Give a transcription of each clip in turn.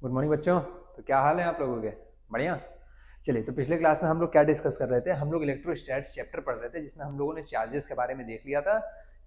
Good morning बच्चों। तो क्या हाल है आप लोगों के? बढ़िया। चलिए, तो पिछले क्लास में हम लोग क्या डिस्कस कर रहे थे? हम लोग इलेक्ट्रोस्टैट्स चैप्टर पढ़ रहे थे जिसमें हम लोगों ने चार्जेस के बारे में देख लिया था।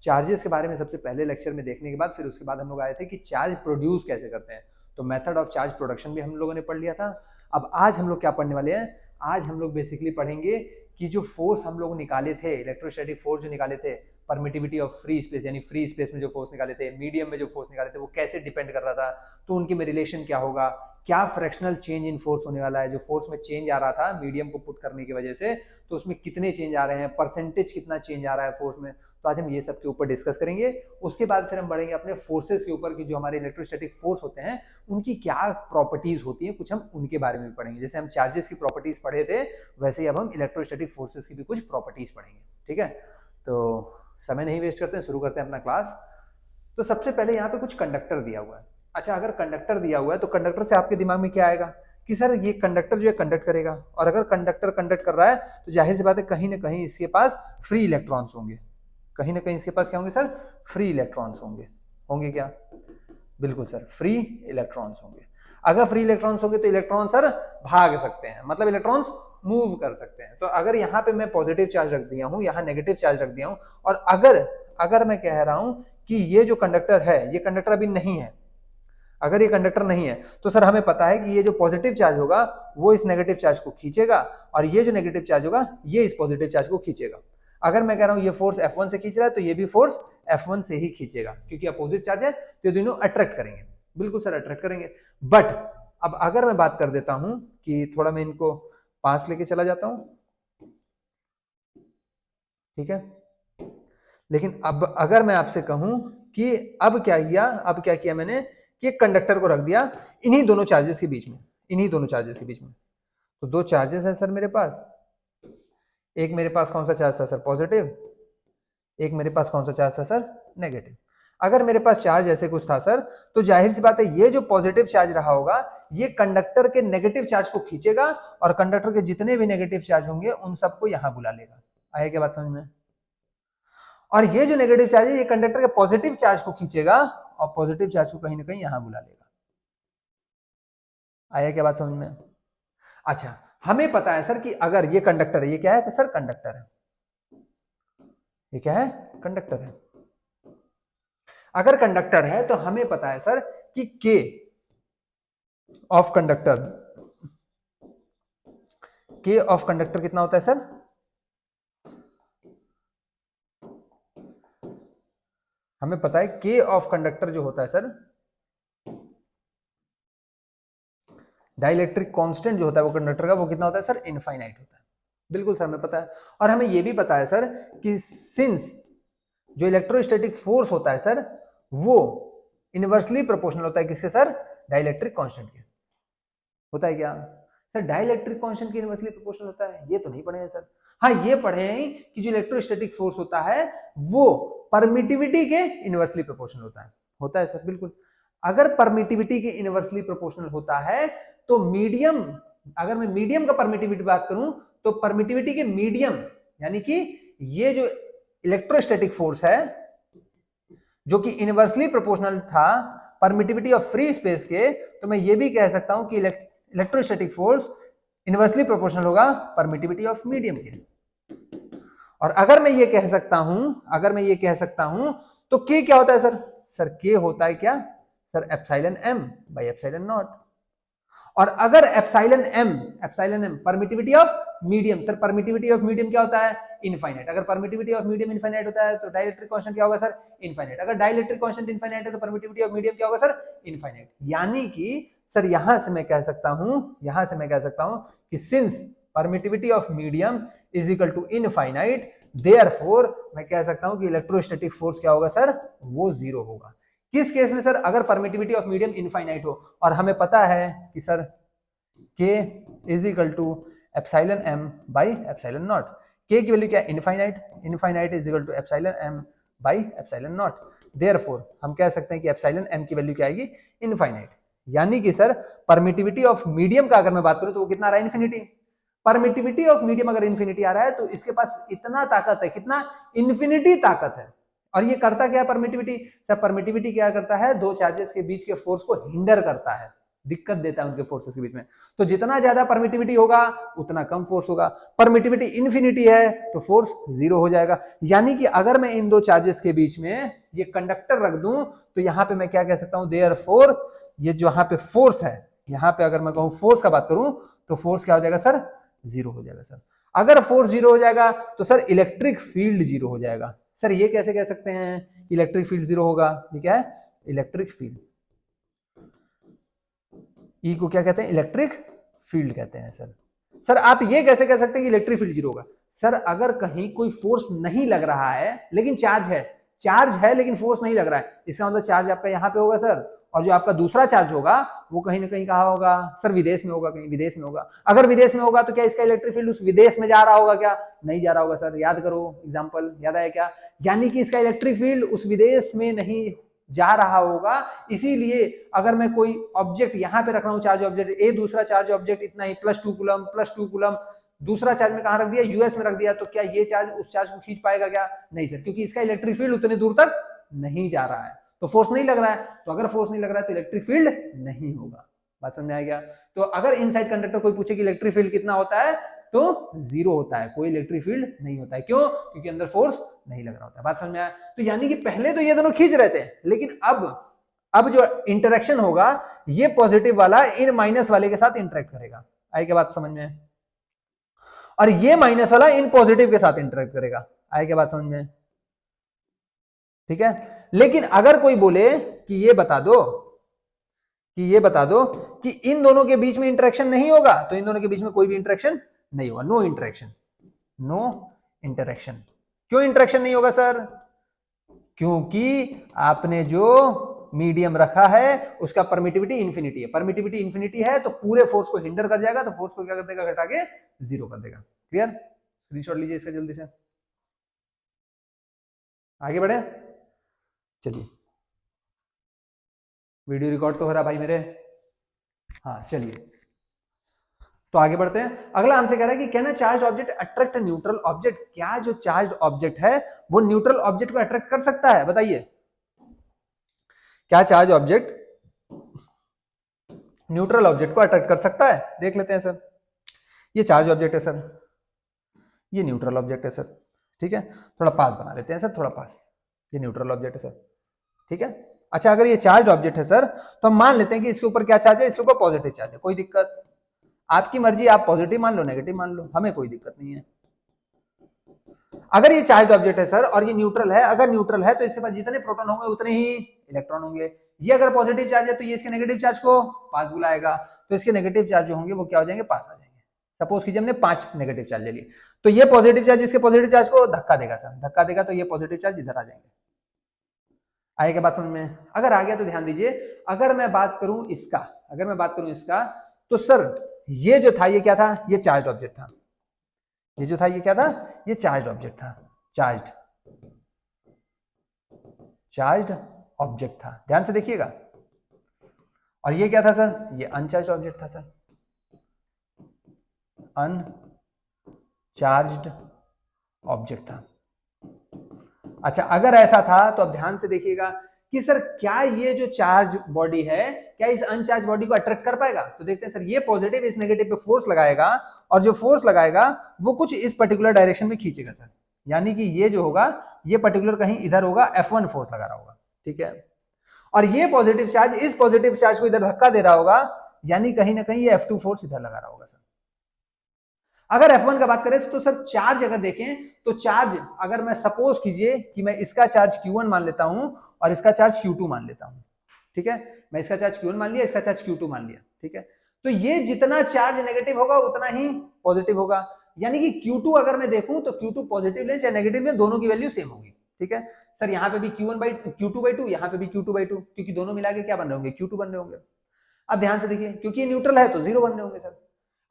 चार्जेस के बारे में सबसे पहले लेक्चर में देखने के बाद फिर उसके बाद हम लोग आए थे कि चार्ज प्रोड्यूस कैसे करते हैं। तो मेथड ऑफ चार्ज प्रोडक्शन भी हम लोगों ने पढ़ लिया था। अब आज हम लोग क्या पढ़ने वाले हैं? आज हम लोग बेसिकली पढ़ेंगे कि जो फोर्स हम लोग निकाले थे, इलेक्ट्रोस्टैटिक फोर्स जो निकाले थे, परमिटिविटी ऑफ फ्री स्पेस यानी फ्री स्पेस में जो फोर्स निकाले थे, मीडियम में जो फोर्स निकाले थे, वो कैसे डिपेंड कर रहा था, तो उनके में रिलेशन क्या होगा, क्या फ्रैक्शनल चेंज इन फोर्स होने वाला है, जो फोर्स में चेंज आ रहा था मीडियम को पुट करने की वजह से, तो उसमें कितने चेंज आ रहे हैं, परसेंटेज कितना चेंज आ रहा है फोर्स में। तो आज हम ये सब के ऊपर डिस्कस करेंगे। उसके बाद फिर हम बढ़ेंगे अपने फोर्सेस के ऊपर कि जो हमारे इलेक्ट्रोस्टैटिक फोर्स होते हैं उनकी क्या प्रॉपर्टीज होती हैं, कुछ हम उनके बारे में पढ़ेंगे। जैसे हम चार्जेस की प्रॉपर्टीज पढ़े थे वैसे ही अब हम इलेक्ट्रोस्टैटिक फोर्सेस की भी कुछ प्रॉपर्टीज पढ़ेंगे। ठीक है, तो समय नहीं वेस्ट करते हैं, शुरू करते हैं अपना क्लास। तो सबसे पहले यहाँ पे कुछ कंडक्टर दिया हुआ है। अच्छा, अगर कंडक्टर दिया हुआ है तो कंडक्टर से आपके दिमाग में क्या आएगा कि सर ये कंडक्टर जो है कंडक्ट करेगा, और अगर कंडक्टर कंडक्ट कर रहा है तो जाहिर सी बात है कहीं ना कहीं इसके पास फ्री इलेक्ट्रॉन्स होंगे। कहीं ना कहीं इसके पास क्या होंगे सर? फ्री इलेक्ट्रॉन्स होंगे। होंगे क्या? बिल्कुल सर, फ्री इलेक्ट्रॉन्स होंगे। अगर फ्री इलेक्ट्रॉन्स होंगे तो इलेक्ट्रॉन सर भाग सकते हैं, मतलब इलेक्ट्रॉन्स मूव कर सकते हैं। तो अगर यहाँ पे मैं पॉजिटिव चार्ज रख दिया हूँ, यहाँ नेगेटिव चार्ज रख दिया हूँ, और अगर अगर मैं कह रहा हूं कि ये जो कंडक्टर है, ये कंडक्टर अभी नहीं है, अगर ये कंडक्टर नहीं है तो सर हमें पता है कि ये जो पॉजिटिव चार्ज होगा वो इस नेगेटिव चार्ज को खींचेगा, और ये जो नेगेटिव चार्ज होगा ये इस पॉजिटिव चार्ज को खींचेगा। अगर मैं कह रहा हूं ये फोर्स F1 से खींच रहा है तो ये भी फोर्स F1 से ही खींचेगा, क्योंकि अपोजिट चार्ज है तो ये दोनों अट्रैक्ट करेंगे। बिल्कुल सर, अट्रैक्ट करेंगे। बट अब अगर मैं बात कर देता हूं कि थोड़ा मैं इनको पास लेके चला जाता हूं, ठीक है, लेकिन अब अगर मैं आपसे कहूं कि अब क्या किया मैंने कि कंडक्टर को रख दिया इन्हीं दोनों चार्जेस के बीच में, इन्हीं दोनों चार्जेस के बीच में। तो दो चार्जेस है सर मेरे पास। एक मेरे पास कौन सा चार्ज था सर? पॉजिटिव। एक मेरे पास कौन सा चार्ज था सर? नेगेटिव। अगर मेरे पास चार्ज ऐसे कुछ था सर, तो जाहिर सी बात है ये जो पॉजिटिव चार्ज रहा होगा ये कंडक्टर के नेगेटिव चार्ज को खींचेगा, और कंडक्टर के जितने भी नेगेटिव चार्ज होंगे उन सबको यहां बुला लेगा। आया क्या बात समझ में? और ये जो नेगेटिव चार्ज है ये कंडक्टर के पॉजिटिव चार्ज को खींचेगा, और पॉजिटिव चार्ज को कहीं ना कहीं यहां बुला लेगा। आया क्या बात समझ में? अच्छा, हमें पता है सर कि अगर ये कंडक्टर है, ये क्या है सर? कंडक्टर है। ये क्या है? कंडक्टर है। अगर कंडक्टर है तो हमें पता है सर कि के ऑफ कंडक्टर, के ऑफ कंडक्टर कितना होता है सर? हमें पता है के ऑफ कंडक्टर जो होता है सर, डाइलेक्ट्रिक कांस्टेंट जो होता है वो कंडक्टर का, वो कितना होता है सर? इनफाइनाइट होता है। बिल्कुल सर, हमें पता है। और हमें यह भी पता है सर कि सिंस जो इलेक्ट्रोस्टैटिक फोर्स होता है सर वो इनवर्सली प्रोपोर्शनल होता है किसके सर? डाइलेक्ट्रिक कांस्टेंट के। होता है क्या सर? डाइलेक्ट्रिक कांस्टेंट के इनवर्सली प्रोपोर्शनल होता है? ये तो नहीं पढ़े हैं सर। हाँ, ये पढ़े हैं कि जो इलेक्ट्रोस्टैटिक फोर्स होता है वो परमिटिविटी के इनवर्सली प्रोपोर्शनल होता है। होता है सर, बिल्कुल। अगर परमिटिविटी के इनवर्सली प्रोपोर्शनल होता है तो मीडियम, अगर मैं मीडियम का परमिटिविटी बात करूं तो परमिटिविटी के मीडियम, यानी कि ये जो इलेक्ट्रोस्टैटिक फोर्स है जो कि इनवर्सली प्रोपोर्शनल था परमिटिविटी ऑफ फ्री स्पेस के, तो मैं ये भी कह सकता हूं कि इलेक्ट्रोस्टैटिक फोर्स इनवर्सली प्रोपोर्शनल होगा परमिटिविटी ऑफ मीडियम के। और अगर मैं ये कह सकता हूं तो के क्या होता है सर? सर के होता है क्या sir? Epsilon M by epsilon not. और अगर epsilon m permittivity of medium, sir permittivity of medium क्या होता है? इनफाइनाइट। अगर परमिटिविटी ऑफ मीडियम इनफाइनाइट होता है तो डाइलेक्ट्रिक कांस्टेंट क्या होगा सर? इनफाइनाइट। अगर डाइलेक्ट्रिक कांस्टेंट इनफाइनाइट है तो परमिटिविटी ऑफ मीडियम क्या होगा सर? इनफाइनाइट। यानी कि सर यहां से मैं कह सकता हूं कि since permittivity of medium is equal to infinite, therefore मैं कह सकता हूं कि इलेक्ट्रोस्टैटिक फोर्स क्या होगा सर? वो जीरो होगा। किस केस में सर? अगर परमिटिविटी ऑफ मीडियम इनफाइनाइट हो, और हमें पता है कि sir k is equal to epsilon M by epsilon not. K की वैल्यू क्या है? Infinite. Infinite is equal to epsilon M by epsilon not. Therefore हम कह सकते हैं कि एप्सिलॉन एम की वैल्यू क्या आएगी? इनफाइनाइट। यानी कि सर परमिटिविटी ऑफ मीडियम का अगर मैं बात करूं तो वो कितना आ रहा है? इन्फिनिटी। परमिटिविटी ऑफ मीडियम अगर इन्फिनिटी आ रहा है तो इसके पास इतना ताकत है, कितना? इन्फिनिटी ताकत है। और ये करता क्या है परमिटिविटी? सर परमिटिविटी क्या करता है? दो चार्जेस के बीच के फोर्स को हिंडर करता है। दिक्कत देता है उनके फोर्सेस के बीच में। तो जितना ज्यादा परमिटिविटी होगा उतना कम फोर्स होगा। परमिटिविटी इन्फिनिटी है तो फोर्स 0 हो जाएगा। यानी कि अगर मैं इन दो चार्जेस के बीच में ये कंडक्टर रख दूं तो यहां पे मैं क्या कह सकता हूं, देयरफॉर ये जो यहां पे फोर्स है, यहां पे अगर मैं कहूं फोर्स का बात करूं तो फोर्स क्या हो जाएगा सर, 0 हो जाएगा सर। अगर फोर्स 0 हो जाएगा तो सर इलेक्ट्रिक फील्ड 0 हो जाएगा। सर ये कैसे कह सकते हैं इलेक्ट्रिक फील्ड 0 होगा, ये क्या है इलेक्ट्रिक फील्ड, ई को क्या कहते हैं इलेक्ट्रिक फील्ड कहते हैं सर। सर आप ये कैसे कह सकते हैं कि इलेक्ट्रिक फील्ड 0 होगा, सर अगर कहीं कोई फोर्स नहीं लग रहा है लेकिन चार्ज है लेकिन फोर्स नहीं लग रहा है, इसका मतलब चार्ज आपका यहां पे होगा सर, और जो आपका दूसरा चार्ज होगा वो कहीं ना कहीं कहां होगा सर, विदेश में होगा, कहीं विदेश में होगा। अगर विदेश में होगा तो क्या इसका इलेक्ट्रिक फील्ड उस विदेश में जा रहा होगा क्या, नहीं जा रहा होगा सर, याद करो एग्जांपल याद आया क्या, यानी कि इसका इलेक्ट्रिक फील्ड उस विदेश में नहीं जा रहा होगा। इसीलिए अगर मैं कोई ऑब्जेक्ट यहां पे रख रहा हूं चार्ज ऑब्जेक्ट ए, दूसरा चार्ज ऑब्जेक्ट इतना ही +2 कूलम, दूसरा चार्ज में कहां रख दिया यूएस में रख दिया, तो क्या ये चार्ज उस चार्ज को खींच पाएगा क्या, नहीं सर, क्योंकि इसका इलेक्ट्रिक फील्ड उतने दूर तक नहीं जा रहा है, तो फोर्स नहीं लग रहा है। तो अगर फोर्स नहीं लग रहा है तो इलेक्ट्रिक फील्ड नहीं होगा। बात समझ में आ गया। तो अगर इनसाइड कंडक्टर कोई पूछे कि इलेक्ट्रिक फील्ड कितना होता है तो 0 होता है, कोई इलेक्ट्रिक फील्ड नहीं होता है। क्यों, क्योंकि अंदर फोर्स नहीं लग रहा होता है। बात समझ में आया। तो यानी कि पहले तो ये दोनों खींच रहे थे, लेकिन अब जो इंटरेक्शन होगा ये पॉजिटिव वाला इन माइनस वाले के साथ इंटरेक्ट करेगा। आई क्या बात समझ में, और ये माइनस वाला इन पॉजिटिव के साथ इंटरेक्ट करेगा। आई क्या बात समझ में, ठीक है। लेकिन अगर कोई बोले कि ये बता दो कि इन दोनों के बीच में इंटरेक्शन नहीं होगा, तो इन दोनों के बीच में कोई भी इंटरेक्शन नहीं होगा, नो इंटरेक्शन। क्यों इंटरेक्शन नहीं होगा सर, क्योंकि आपने जो मीडियम रखा है उसका परमिटिविटी इंफिनिटी है। परमिटिविटी इंफिनिटी है तो पूरे फोर्स को हिंडर कर जाएगा, तो फोर्स को क्या कर देगा, घटा के 0 कर देगा। क्लियर, स्क्रीनशॉट लीजिए इसका जल्दी से, आगे बढ़े। चलिए, वीडियो रिकॉर्ड तो हो रहा भाई मेरे, हाँ चलिए तो आगे बढ़ते हैं। अगला हमसे कह रहा है कि can a charge object attract neutral object, क्या जो चार्ज ऑब्जेक्ट है वो न्यूट्रल ऑब्जेक्ट को अट्रैक्ट कर सकता है, बताइए। क्या चार्ज ऑब्जेक्ट न्यूट्रल ऑब्जेक्ट को अट्रैक्ट कर सकता है, देख लेते हैं सर। ये चार्ज ऑब्जेक्ट है सर, ये न्यूट्रल ऑब्जेक्ट है सर, ठीक है। थोड़ा पास बना लेते हैं सर, थोड़ा पास, ये न्यूट्रल ऑब्जेक्ट है सर, ठीक है। अच्छा, अगर ये चार्ज ऑब्जेक्ट है सर तो हम मान लेते हैं कि इसके ऊपर क्या चार्ज है, इसके ऊपर पॉजिटिव चार्ज है, कोई दिक्कत, आपकी मर्जी, आप पॉजिटिव मान लो नेगेटिव मान लो, हमें कोई दिक्कत नहीं है। अगर ये चार्ज ऑब्जेक्ट है सर और ये न्यूट्रल है, अगर न्यूट्रल है तो इसके पास जितने प्रोटॉन होंगे उतने ही इलेक्ट्रॉन होंगे। ये अगर पॉजिटिव चार्ज है तो ये इसके नेगेटिव चार्ज को पास बुलाएगा, तो इसके नेगेटिव चार्ज जो होंगे वो क्या हो जाएंगे, पास आ जाएंगे। सपोज कीजिए हमने 5 नेगेटिव चार्ज ले लिए, तो ये पॉजिटिव चार्ज इसके पॉजिटिव चार्ज को धक्का देगा सर, धक्का देगा तो ये पॉजिटिव चार्ज इधर आ जाएंगे। आएगा बात समझ में, अगर आ गया तो ध्यान दीजिए। अगर मैं बात करूं इसका, तो सर ये जो था ये क्या था, ये चार्ज ऑब्जेक्ट था, ये जो था ये क्या था, ये चार्ज ऑब्जेक्ट था, चार्ज ऑब्जेक्ट था, ध्यान से देखिएगा। और ये क्या था सर, ये अनचार्ज ऑब्जेक्ट था सर, अनचार्ज्ड ऑब्जेक्ट था। अच्छा, अगर ऐसा था तो अब ध्यान से देखिएगा कि सर क्या ये जो चार्ज बॉडी है क्या इस अनचार्ज बॉडी को अट्रैक्ट कर पाएगा, तो देखते हैं सर, ये पॉजिटिव इस नेगेटिव पे फोर्स लगाएगा और जो फोर्स लगाएगा वो कुछ इस पर्टिकुलर डायरेक्शन में खींचेगा सर, यानी कि ये जो होगा ये पर्टिकुलर कहीं इधर होगा, F1 फोर्स लगा रहा होगा, ठीक है। और ये पॉजिटिव चार्ज इस पॉजिटिव चार्ज को इधर धक्का दे रहा होगा, यानी कहीं ना कहीं ये F2 फोर्स इधर लगा रहा होगा सर। अगर F1 का बात करें तो सर चार्ज अगर देखें तो चार्ज, अगर मैं सपोज कीजिए कि मैं इसका चार्ज Q1 मान लेता हूं और इसका चार्ज Q2 मान लेता हूं, ठीक है, मैं इसका चार्ज Q1 मान लिया, इसका चार्ज Q2 मान लिया, ठीक है। तो ये जितना चार्ज नेगेटिव होगा उतना ही पॉजिटिव होगा, यानी कि Q2 अगर मैं देखूं तो Q2 पॉजिटिव ले चाहे नेगेटिव ले, दोनों की वैल्यू सेम होगी, ठीक है। सर यहाँ पे भी Q2/2, यहाँ पे भी Q2/2, क्योंकि दोनों मिला के क्या बन रहे होंगे, Q2 बन रहे होंगे। अब ध्यान से देखिए, क्योंकि ये न्यूट्रल है तो 0 बन रहे होंगे सर।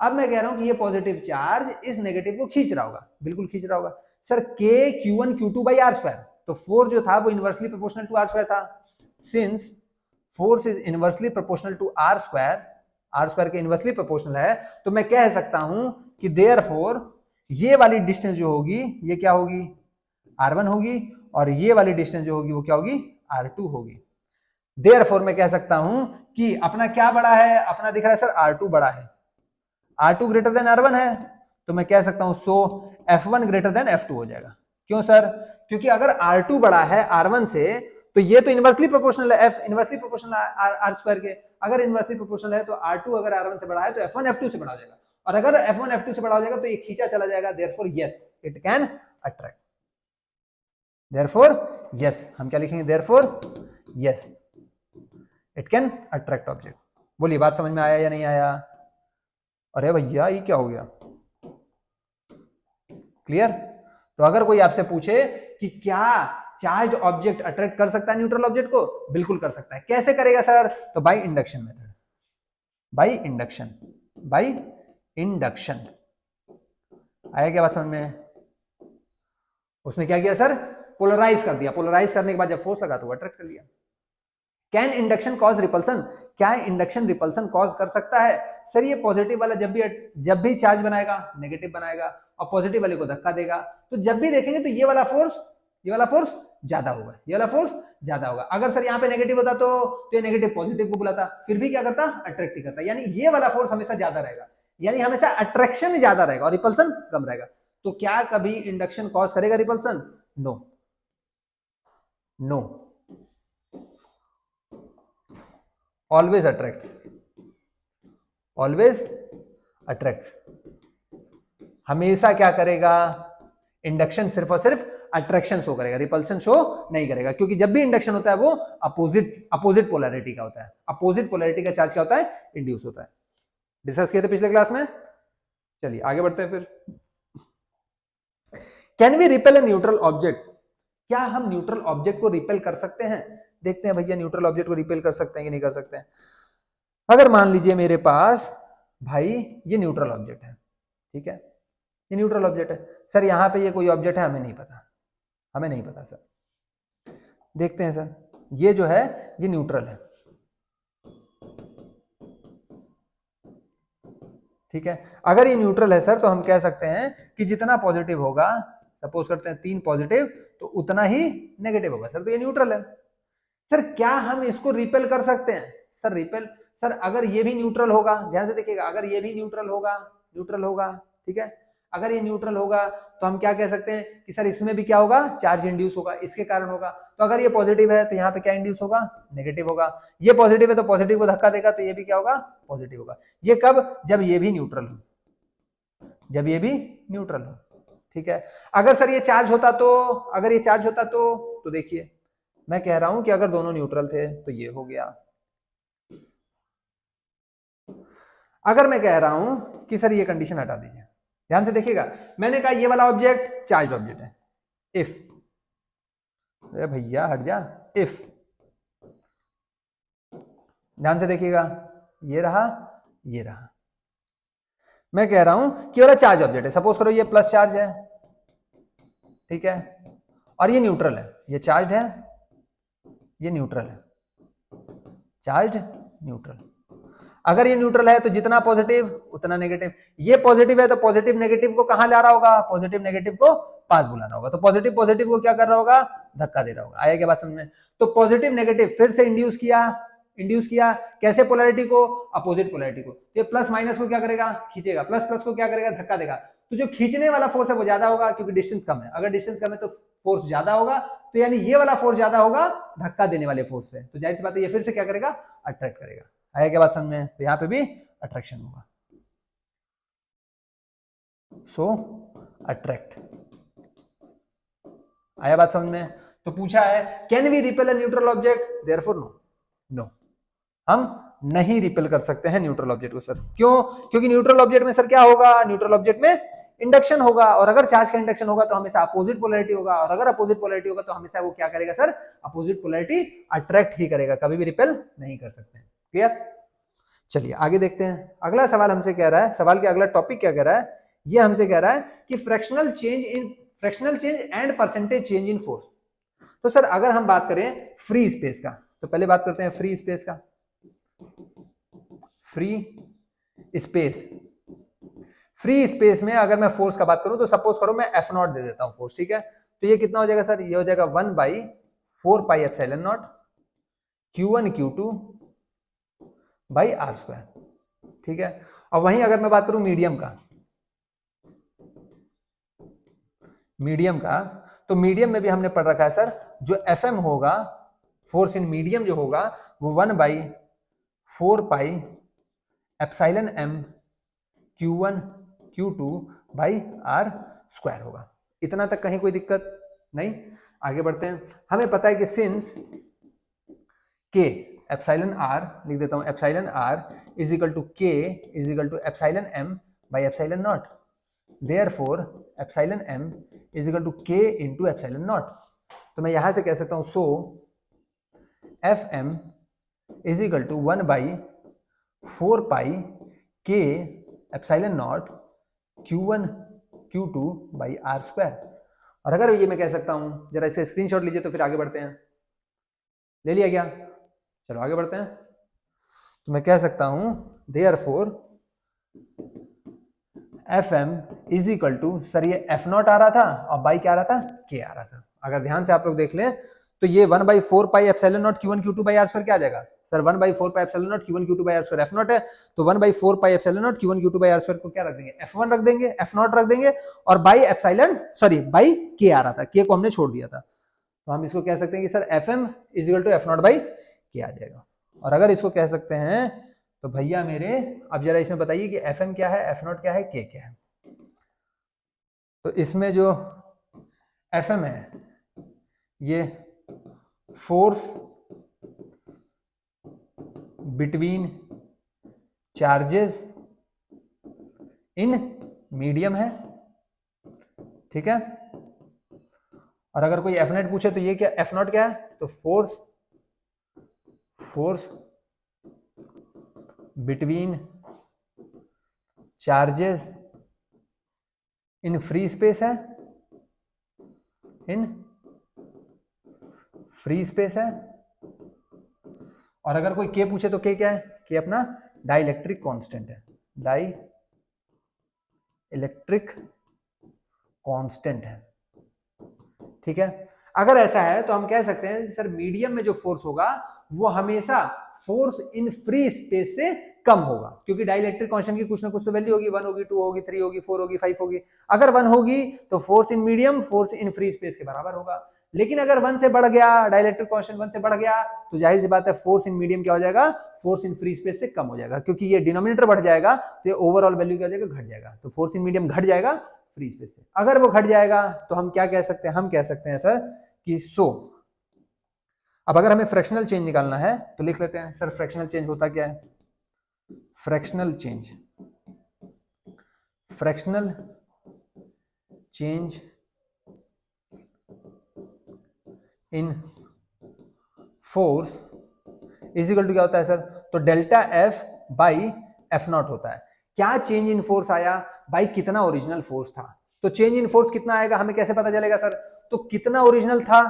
अब मैं कह रहा हूं कि ये पॉजिटिव चार्ज इस नेगेटिव को खींच रहा होगा, बिल्कुल खींच रहा होगा सर, K Q1 Q2/r², तो फोर्स जो था वो इनवर्सली प्रोपोर्शनल टू r² था। Since force is inversely proportional to r² के इनवर्सली प्रोपोर्शनल है, तो मैं कह सकता हूं कि देयरफॉर ये वाली डिस्टेंस जो होगी ये क्या होगी, r1 होगी, और ये वाली डिस्टेंस जो होगी वो क्या होगी, r2 होगी। देयरफॉर मैं कह सकता हूं कि अपना क्या बड़ा है, अपना दिख रहा है सर R2 बड़ा है, R2 ग्रेटर देन R1 है, तो मैं कह सकता हूं सो F1 ग्रेटर देन F2 हो जाएगा। क्यों सर? क्योंकि अगर R2 बड़ा है R1 से तो ये तो इनवर्सली प्रोपोर्शनल है, F inversely proportional R square के, अगर इनवर्सली प्रोपोर्शनल है तो R2 अगर R1 से बड़ा है तो F1 F2 से बड़ा हो जाएगा, और अगर F1 F2 से बड़ा हो जाएगा तो ये खींचा चला जाएगा, therefore yes it can attract, therefore yes हम क्या लिखेंगे, therefore yes it can attract object. बोलिए बात समझ में आया या नहीं आया? अरे भैया ये क्या हो गया, क्लियर? तो अगर कोई आपसे पूछे कि क्या चार्ज ऑब्जेक्ट अट्रैक्ट कर सकता है न्यूट्रल ऑब्जेक्ट को, बिल्कुल कर सकता है। कैसे करेगा सर? तो by induction method, by induction, by induction. आया क्या बात समझ में? उसने क्या किया सर? पोलराइज कर दिया, पोलराइज करने के बाद जब फोर्स लगा तो वो अट्रैक्ट कर लिया। Can induction cause repulsion? क्या इंडक्शन रिपल्सन कॉज कर सकता है? सर ये पॉजिटिव वाला जब भी चार्ज बनाएगा नेगेटिव बनाएगा, और पॉजिटिव वाले को धक्का देगा, तो जब भी देखेंगे तो ये वाला फोर्स ज्यादा होगा, ये वाला फोर्स ज्यादा होगा। अगर सर यहाँ पे नेगेटिव होता तो ये नेगेटिव पॉजिटिव को बुलाता, फिर भी क्या करता? अट्रैक्ट ही करता। यानी ये वाला फोर्स हमेशा ज्यादा रहेगा, यानी हमेशा अट्रैक्शन ज्यादा रहेगा और रिपल्सन कम रहेगा। तो क्या कभी इंडक्शन कॉज करेगा repulsion? No, no, always attracts, always attracts. हमेशा क्या करेगा? इंडक्शन सिर्फ और सिर्फ अट्रैक्शन शो करेगा, रिपल्सन शो नहीं करेगा, क्योंकि जब भी इंडक्शन होता है वो अपोजिट पोलैरिटी का होता है, अपोजिट पोलैरिटी का चार्ज क्या होता है? इंड्यूस होता है। डिस्कस किए थे पिछले क्लास में। चलिए आगे बढ़ते हैं फिर। Can we repel a neutral object? क्या हम न्यूट्रल ऑब्जेक्ट को रिपेल कर सकते हैं? देखते हैं भैया न्यूट्रल ऑब्जेक्ट को रिपेल कर सकते हैं कि नहीं कर सकते हैं। अगर मान लीजिए मेरे पास भाई ये न्यूट्रल ऑब्जेक्ट है, ठीक है, ये न्यूट्रल ऑब्जेक्ट है। सर यहाँ पे ये कोई ऑब्जेक्ट है, हमें नहीं पता, हमें नहीं पता सर। देखते हैं सर, ये जो है ये न्यूट्रल है, ठीक है। अगर ये न्यूट्रल है सर तो हम कह सकते हैं कि जितना पॉजिटिव होगा, सपोज करते हैं 3 पॉजिटिव, तो उतना ही नेगेटिव होगा सर, तो ये न्यूट्रल है। सर क्या हम इसको रिपेल कर सकते हैं? सर रिपेल, सर अगर ये भी न्यूट्रल होगा, ध्यान से देखिएगा, अगर ये भी न्यूट्रल होगा, ठीक है, अगर ये न्यूट्रल होगा तो हम क्या कह सकते हैं कि सर इसमें भी क्या होगा? चार्ज इंड्यूस होगा, इसके कारण होगा। तो अगर ये पॉजिटिव है तो यहाँ पे क्या इंड्यूस होगा? नेगेटिव होगा। ये पॉजिटिव है तो पॉजिटिव को धक्का देगा, तो ये भी क्या होगा? पॉजिटिव होगा। ये कब? जब ये भी न्यूट्रल हो, जब ये भी न्यूट्रल हो, ठीक है। अगर सर ये चार्ज होता तो, अगर ये चार्ज होता तो देखिए मैं कह रहा हूं कि अगर दोनों न्यूट्रल थे तो ये हो गया। अगर मैं कह रहा हूं कि सर ये कंडीशन हटा दीजिए, ध्यान से देखिएगा, मैंने कहा ये वाला ऑब्जेक्ट चार्ज ऑब्जेक्ट है, इफ, अरे भैया हट जा, इफ, ध्यान से देखिएगा, ये रहा, ये रहा, मैं कह रहा हूं कि वाला चार्ज ऑब्जेक्ट है, सपोज करो ये प्लस चार्ज है, ठीक है, और ये न्यूट्रल है, ये चार्ज है, ये न्यूट्रल है, चार्ज न्यूट्रल। अगर ये न्यूट्रल है तो जितना पॉजिटिव उतना नेगेटिव, ये पॉजिटिव है तो पॉजिटिव नेगेटिव को कहां ला रहा होगा? पॉजिटिव नेगेटिव को पास बुलाना होगा, तो पॉजिटिव पॉजिटिव को क्या कर रहा होगा? धक्का दे रहा होगा। आया क्या बात समझ में? तो पॉजिटिव नेगेटिव फिर से इंड्यूस किया, कैसे? पोलैरिटी को, अपोजिट पोलैरिटी को। ये प्लस माइनस को क्या करेगा? खींचेगा, प्लस प्लस को क्या करेगा? धक्का देगा। तो जो खींचने वाला फोर्स है वो ज्यादा होगा, क्योंकि डिस्टेंस कम है, अगर डिस्टेंस कम है तो फोर्स ज्यादा होगा, तो यानी ये वाला फोर्स ज्यादा होगा धक्का देने वाले फोर्स से, तो जाहिर सी बात है ये फिर से क्या करेगा? अट्रैक्ट करेगा। आया क्या बात समझ में? तो यहां पे भी अट्रैक्शन होगा, सो अट्रैक्ट। आया बात समझ में? तो पूछा है can we repel a neutral object? Therefore no, no, हम नहीं रिपेल कर सकते हैं न्यूट्रल ऑब्जेक्ट को सर। क्यों? क्योंकि न्यूट्रल ऑब्जेक्ट में सर क्या होगा? न्यूट्रल ऑब्जेक्ट में इंडक्शन होगा, और अगर चार्ज का इंडक्शन होगा तो हमेशा अपोजिट पोलैरिटी होगा, और अगर अपोजिट पोलैरिटी होगा तो हमेशा वो क्या करेगा सर? अपोजिट पोलैरिटी अट्रैक्ट ही करेगा, कभी भी रिपेल नहीं कर सकते। क्लियर? चलिए आगे देखते हैं। अगला सवाल हमसे कह रहा है, सवाल के अगला टॉपिक क्या कह रहा है? ये हमसे कह रहा है कि fractional change and percentage change in force. तो सर अगर हम बात करें फ्री स्पेस का, तो पहले बात करते हैं फ्री स्पेस का। फ्री स्पेस में अगर मैं फोर्स का बात करूं तो सपोज करो मैं F0 दे देता हूं फोर्स, ठीक है, तो ये कितना हो जाएगा सर? ये हो जाएगा 1/4 pi epsilon not, Q1 Q2 by are square, ठीक है। और वहीं अगर मैं बात करूं मीडियम का, तो मीडियम में भी हमने पढ़ रखा है सर, जो एफ एम होगा, फोर्स इन मीडियम जो होगा, वो 1/4 pi epsilon m Q1 Q2 by are square होगा। इतना तक कहीं कोई दिक्कत नहीं। आगे बढ़ते हैं। हमें पता है कि सिंस के एप्सिलॉन आर, लिख देता हूं, epsilon R is equal to K is equal to epsilon M by epsilon not, therefore epsilon M is equal to K into epsilon naught. तो मैं यहां से कह सकता हूं, so F M is equal to 1/4 pi K epsilon not Q1 Q2 by are square. और अगर ये मैं कह सकता हूं, जरा इसे स्क्रीनशॉट लीजिए तो फिर आगे बढ़ते हैं। ले लिया क्या? चलो आगे बढ़ते हैं। तो मैं कह सकता हूं therefore f M is equal to, sir ये एफ नॉट आ रहा था और बाई क्या आ रहा था, के आ रहा था। अगर ध्यान से आप लोग देख लें तो ये 1/4 pi epsilon not Q1 Q2 by are square क्या आ जाएगा sir, 1/4 pi epsilon not Q1 Q2 by are square f not है, तो 1/4 pi epsilon not Q1 Q2 by are square को क्या रख देंगे, F1 रख देंगे, एफ नॉट रख देंगे, और बाई एप्सिलॉन, सॉरी बाई के आ रहा था, के को हमने छोड़ दिया था, तो हम इसको कह सकते हैं कि sir f M is equal to F not by के आ जाएगा। और अगर इसको कह सकते हैं तो भैया मेरे, अब जरा इसमें बताइए कि एफ एम क्या है, एफ नॉट क्या है, के क्या है। तो इसमें जो एफ एम है ये force between charges in medium है, ठीक है। और अगर कोई एफ नेट पूछे तो ये क्या, एफ नॉट क्या है, तो force between charges in free space है, इन फ्री स्पेस है। और अगर कोई के पूछे तो के क्या है, के अपना डाइलेक्ट्रिक कांस्टेंट है, डाई इलेक्ट्रिक कांस्टेंट है, ठीक है। अगर ऐसा है तो हम कह सकते हैं सर मीडियम में जो फोर्स होगा वो हमेशा फोर्स इन फ्री स्पेस से कम होगा, क्योंकि डाइलेक्ट्रिक कांस्टेंट की कुछ ना कुछ तो वैल्यू होगी, 1 होगी, 2 होगी, 3 होगी, 4 होगी, 5 होगी। अगर 1 होगी तो force in medium force in free space के बराबर होगा। लेकिन अगर 1 से बढ़ गया, डाइलेक्ट्रिक कांस्टेंट 1 से बढ़ गया, तो जाहिर सी बात है फोर्स इन मीडियम क्या हो जाएगा, फोर्स इन फ्री स्पेस से कम हो जाएगा, क्योंकि ये डिनोमिनेटर बढ़ जाएगा तो ये ओवरऑल वैल्यू क्या हो जाएगा, घट जाएगा। तो फोर्स इन मीडियम घट जाएगा फ्री स्पेस से। अगर वो घट जाएगा तो हम क्या कह सकते हैं, हम कह सकते हैं सर कि सो, अब अगर हमें फ्रैक्शनल चेंज निकालना है तो लिख लेते हैं सर, फ्रैक्शनल चेंज होता क्या है, fractional change in force is equal to क्या होता है सर, तो delta F by F not होता है। क्या चेंज इन फोर्स आया भाई, कितना ओरिजिनल फोर्स था, तो चेंज इन फोर्स कितना आएगा हमें कैसे पता चलेगा सर, तो कितना ओरिजिनल था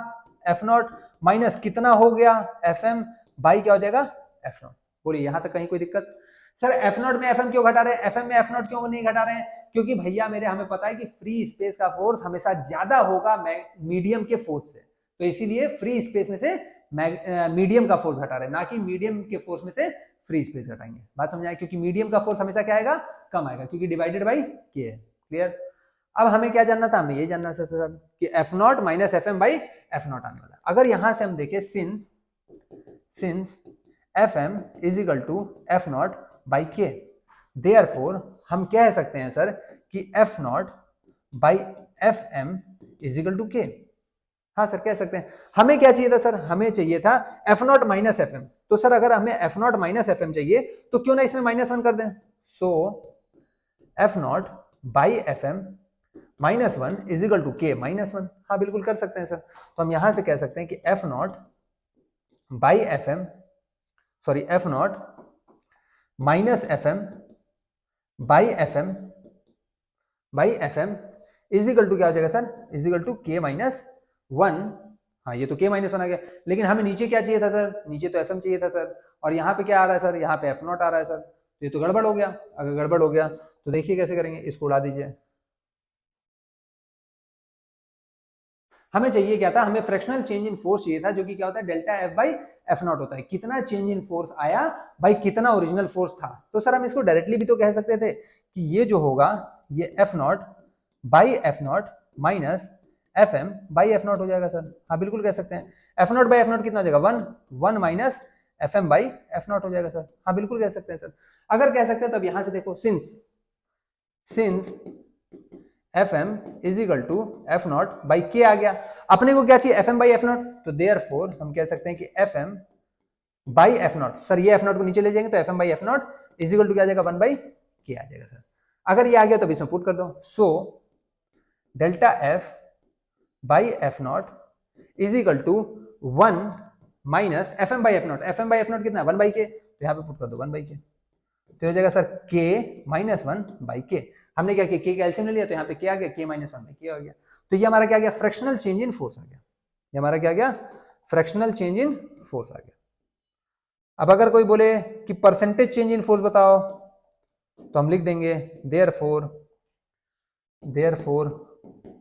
एफ नॉट माइनस कितना हो गया एफ एम बाई क्या हो जाएगा एफ नॉट। बोलिए यहां तक कहीं कोई दिक्कत? सर एफ नॉट में एफ एम क्यों घटा रहे हैं, एफ एम में एफ नॉट क्यों नहीं घटा रहे हैं, क्योंकि भैया मेरे हमें पता है कि फ्री स्पेस का फोर्स हमेशा ज्यादा होगा मीडियम के फोर्स से, तो इसीलिए फ्री स्पेस में से मीडियम का फोर्स घटा रहे हैं, ना कि मीडियम के फोर्स में से फ्री स्पेस घटाएंगे। बात समझ आए, क्योंकि मीडियम का फोर्स हमेशा क्या आएगा, कम आएगा, क्योंकि डिवाइडेड बाई के है। क्लियर? अब हमें क्या जानना था, हमें ये जानना था सर कि F naught minus F M by F naught आने वाला। अगर यहां से हम देखें since F M is equal to F not by K, therefore हम कह सकते हैं सर कि F not by F M is equal to K. हाँ सर कह सकते हैं। हमें क्या चाहिए था सर, हमें चाहिए था F naught minus F M. तो सर अगर हमें F naught minus F M चाहिए तो क्यों ना इसमें -1 कर दें, so F not by F M -1 is equal to K -1। हाँ बिल्कुल कर सकते हैं सर। तो हम यहां से कह सकते हैं कि F not by F M, sorry F naught minus F M by F M is equal to क्या हो जाएगा sir, is equal to K -1। हाँ ये तो के -1 आ गया, लेकिन हमें नीचे क्या चाहिए था सर, नीचे तो एफ एम चाहिए था सर, और यहाँ पे क्या आ रहा है सर, यहाँ पे एफ नॉट आ रहा है सर, तो ये तो गड़बड़ हो गया। अगर गड़बड़ हो गया तो देखिए कैसे करेंगे, इसको उड़ा दीजिए। हमें चाहिए क्या था, हमें फ्रैक्शनल चेंज इन फोर्स चाहिए था, जो कि क्या होता है delta F by F not होता है, कितना चेंज इन फोर्स आया भाई कितना ओरिजिनल फोर्स था। तो सर हम इसको डायरेक्टली भी तो कह सकते थे कि ये जो होगा ये F not by F naught minus F M by F naught हो जाएगा सर। हाँ बिल्कुल कह सकते हैं, F not by F naught कितना हो जाएगा 1, 1 minus F M by F naught हो जाएगा सर। हाँ बिल्कुल कह सकते हैं सर। अगर कह सकते हैं तब यहां से देखो, since F M is equal to F not by के आ गया, अपने को क्या चाहिए F M by F naught, तो देयरफॉर हम कह सकते हैं कि F M by F naught, sir ये एफ नॉट को नीचे ले जाएंगे तो F M by F naught is equal to क्या आ जाएगा 1 बाई के आ जाएगा सर। अगर ये आ गया तो इसमें पुट कर दो, so delta F by F naught is equal to 1 minus F M by F naught, F M by F naught कितना है 1 बाई के, तो यहाँ पे पुट कर दो 1 बाई के, तो हो जाएगा सर के माइनस 1 बाई के। हमने क्या किया, के का एलसीएम ले लिया तो यहाँ पे के आ गया, के माइनस 1 बाई के आ गया, तो ये हमारा क्या गया फ्रैक्शनल चेंज इन फोर्स आ गया, ये हमारा क्या गया फ्रैक्शनल चेंज इन फोर्स आ गया। अब अगर कोई बोले कि परसेंटेज चेंज इन फोर्स बताओ, तो हम लिख देंगे therefore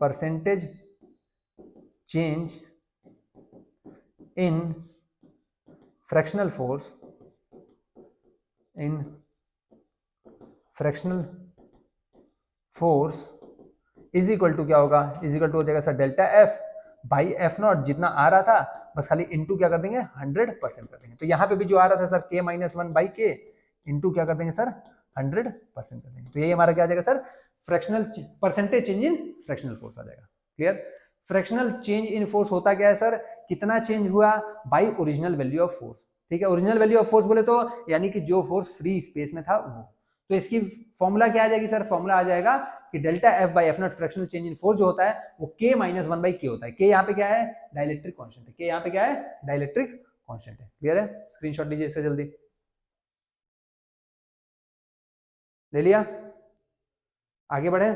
percentage change in fractional force is equal to क्या होगा, इज इक्वल टू हो जाएगा sir delta F by F naught, जितना आ रहा था बस खाली इनटू क्या कर देंगे 100% कर देंगे, तो यहाँ पे भी जो आ रहा था सर के माइनस 1 बाई के इनटू क्या कर देंगे सर 100% कर देंगे, तो यही हमारा क्या आ जाएगा sir fractional percentage change in fractional force आ जाएगा। Clear, fractional change in force होता क्या है सर, कितना चेंज हुआ by original value of force. ठीक है, ओरिजिनल वैल्यू ऑफ फोर्स बोले तो यानी कि जो फोर्स फ्री स्पेस में था वो, तो इसकी फॉर्मूला क्या आ जाएगी सर, फॉर्मूला आ जाएगा कि delta F by F not fractional change in force जो होता है वो के माइनस 1 बाई के होता है। के यहाँ पे क्या है डाइलेक्ट्रिक कांस्टेंट है, के यहाँ पे क्या है डाइलेक्ट्रिक कांस्टेंट है। क्लियर है, स्क्रीनशॉट लीजिए इससे जल्दी, ले लिया, आगे बढ़े,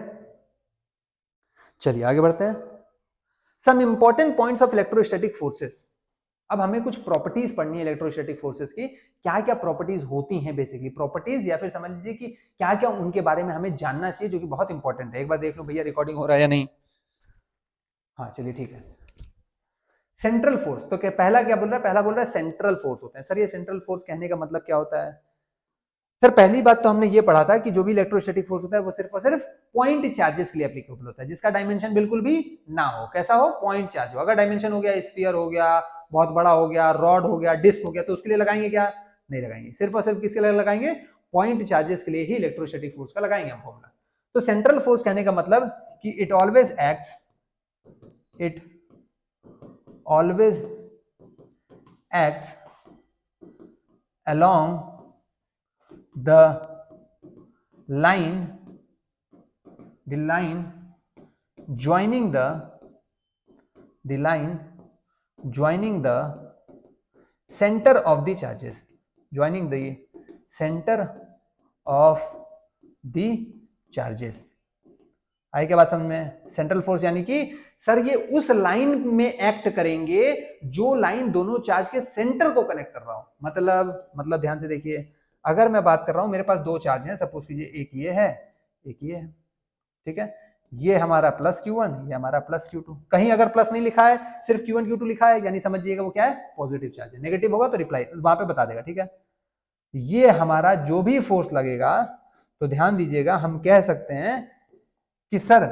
चलिए आगे बढ़ते हैं। Some important points of electrostatic forces, अब हमें कुछ प्रॉपर्टीज पढ़नी है इलेक्ट्रोस्टैटिक फोर्सेस की, क्या क्या प्रॉपर्टीज होती हैं, बेसिकली प्रॉपर्टीज या फिर समझ लीजिए कि क्या क्या उनके बारे में हमें जानना चाहिए, जो कि बहुत इंपॉर्टेंट है। एक बार देख लो भैया रिकॉर्डिंग हो रहा है या नहीं। हाँ चलिए ठीक है। सेंट्रल फोर्स, तो क्या पहला क्या बोल रहा है, पहला बोल रहा है सेंट्रल फोर्स होता है। सर ये सेंट्रल फोर्स कहने का मतलब क्या होता है, सर पहली बात तो हमने ये पढ़ा था कि जो भी इलेक्ट्रोस्टैटिक फोर्स होता है वो सिर्फ और सिर्फ पॉइंट चार्जेस के लिए एप्लीकेबल होता है, जिसका डायमेंशन बिल्कुल भी ना हो, कैसा हो पॉइंट चार्ज हो। अगर डायमेंशन हो गया स्फीयर हो गया, बहुत बड़ा हो गया, रॉड हो गया, डिस्क हो गया, तो उसके लिए लगाएंगे क्या, नहीं लगाएंगे, सिर्फ और सिर्फ किसके लिए लगाएंगे, पॉइंट चार्जेस के लिए ही इलेक्ट्रोस्टैटिक फोर्स का लगाएंगे हम फॉर्मूला। तो सेंट्रल फोर्स कहने का मतलब कि it always acts along the line joining the center of the charges, आई क्या बात समझ में। सेंट्रल फोर्स यानी कि सर ये उस लाइन में एक्ट करेंगे जो लाइन दोनों चार्ज के सेंटर को कनेक्ट कर रहा हो। मतलब ध्यान से देखिए, अगर मैं बात कर रहा हूं मेरे पास दो चार्ज हैं, सपोज कीजिए एक ये है एक ये है, ठीक है, ये हमारा प्लस Q1 ये हमारा प्लस Q2। कहीं अगर प्लस नहीं लिखा है सिर्फ Q1 Q2 लिखा है, यानी समझिएगा वो क्या है पॉजिटिव चार्ज है, नेगेटिव होगा तो रिप्लाई वहां पे बता देगा। ठीक है, ये हमारा जो भी फोर्स लगेगा तो ध्यान दीजिएगा हम कह सकते हैं कि सर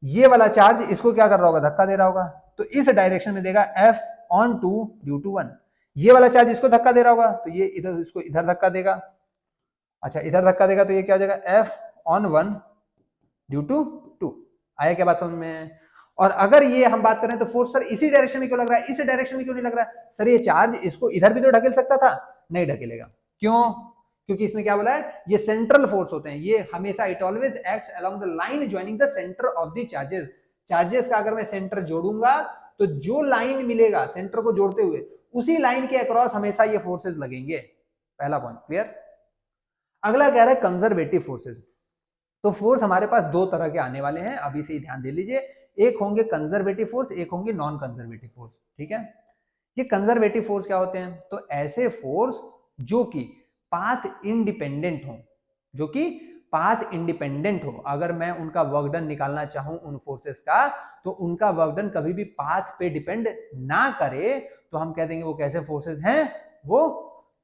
ये वाला चार्ज इसको क्या कर रहा होगा, धक्का दे रहा होगा, तो इस डायरेक्शन में देगा F on 2 ड्यू टू 1। ये वाला चार्ज इसको धक्का दे रहा होगा तो ये इधर इसको इधर धक्का देगा, अच्छा इधर धक्का देगा तो ये क्या हो जाएगा F on 1 ड्यू टू 2। आया क्या बात समझ में। और अगर ये हम बात करें तो फोर्स सर इसी डायरेक्शन में क्यों लग रहा है, इस डायरेक्शन में क्यों नहीं लग रहा है, सर ये चार्ज इसको इधर भी तो ढकेल सकता था, नहीं ढकेलेगा, क्यों, क्योंकि इसने क्या बोला है ये सेंट्रल फोर्स होते हैं, ये हमेशा it always acts along the line joining the centre of the charges. Charges का अगर मैं सेंटर जोड़ूंगा तो जो लाइन मिलेगा सेंटर को जोड़ते हुए उसी लाइन के अक्रॉस हमेशा ये फोर्सेस लगेंगे। पहला पॉइंट क्लियर। अगला कह रहा है कंजर्वेटिव फोर्सेस, तो फोर्स हमारे पास दो तरह के आने वाले हैं, अभी से ध्यान दे लीजिए, एक होंगे कंजर्वेटिव फोर्स, एक होंगे नॉन कंजर्वेटिव फोर्स। ठीक है, ये कंजर्वेटिव फोर्स क्या होते हैं, तो ऐसे फोर्स जो कि पाथ इंडिपेंडेंट हो, जो कि पाथ इंडिपेंडेंट हो, अगर मैं उनका वर्क डन निकालना चाहूं उन फोर्सेस का, तो उनका वर्क डन कभी भी पाथ पे डिपेंड ना करे, तो हम कह देंगे वो कैसे फोर्सेस हैं, वो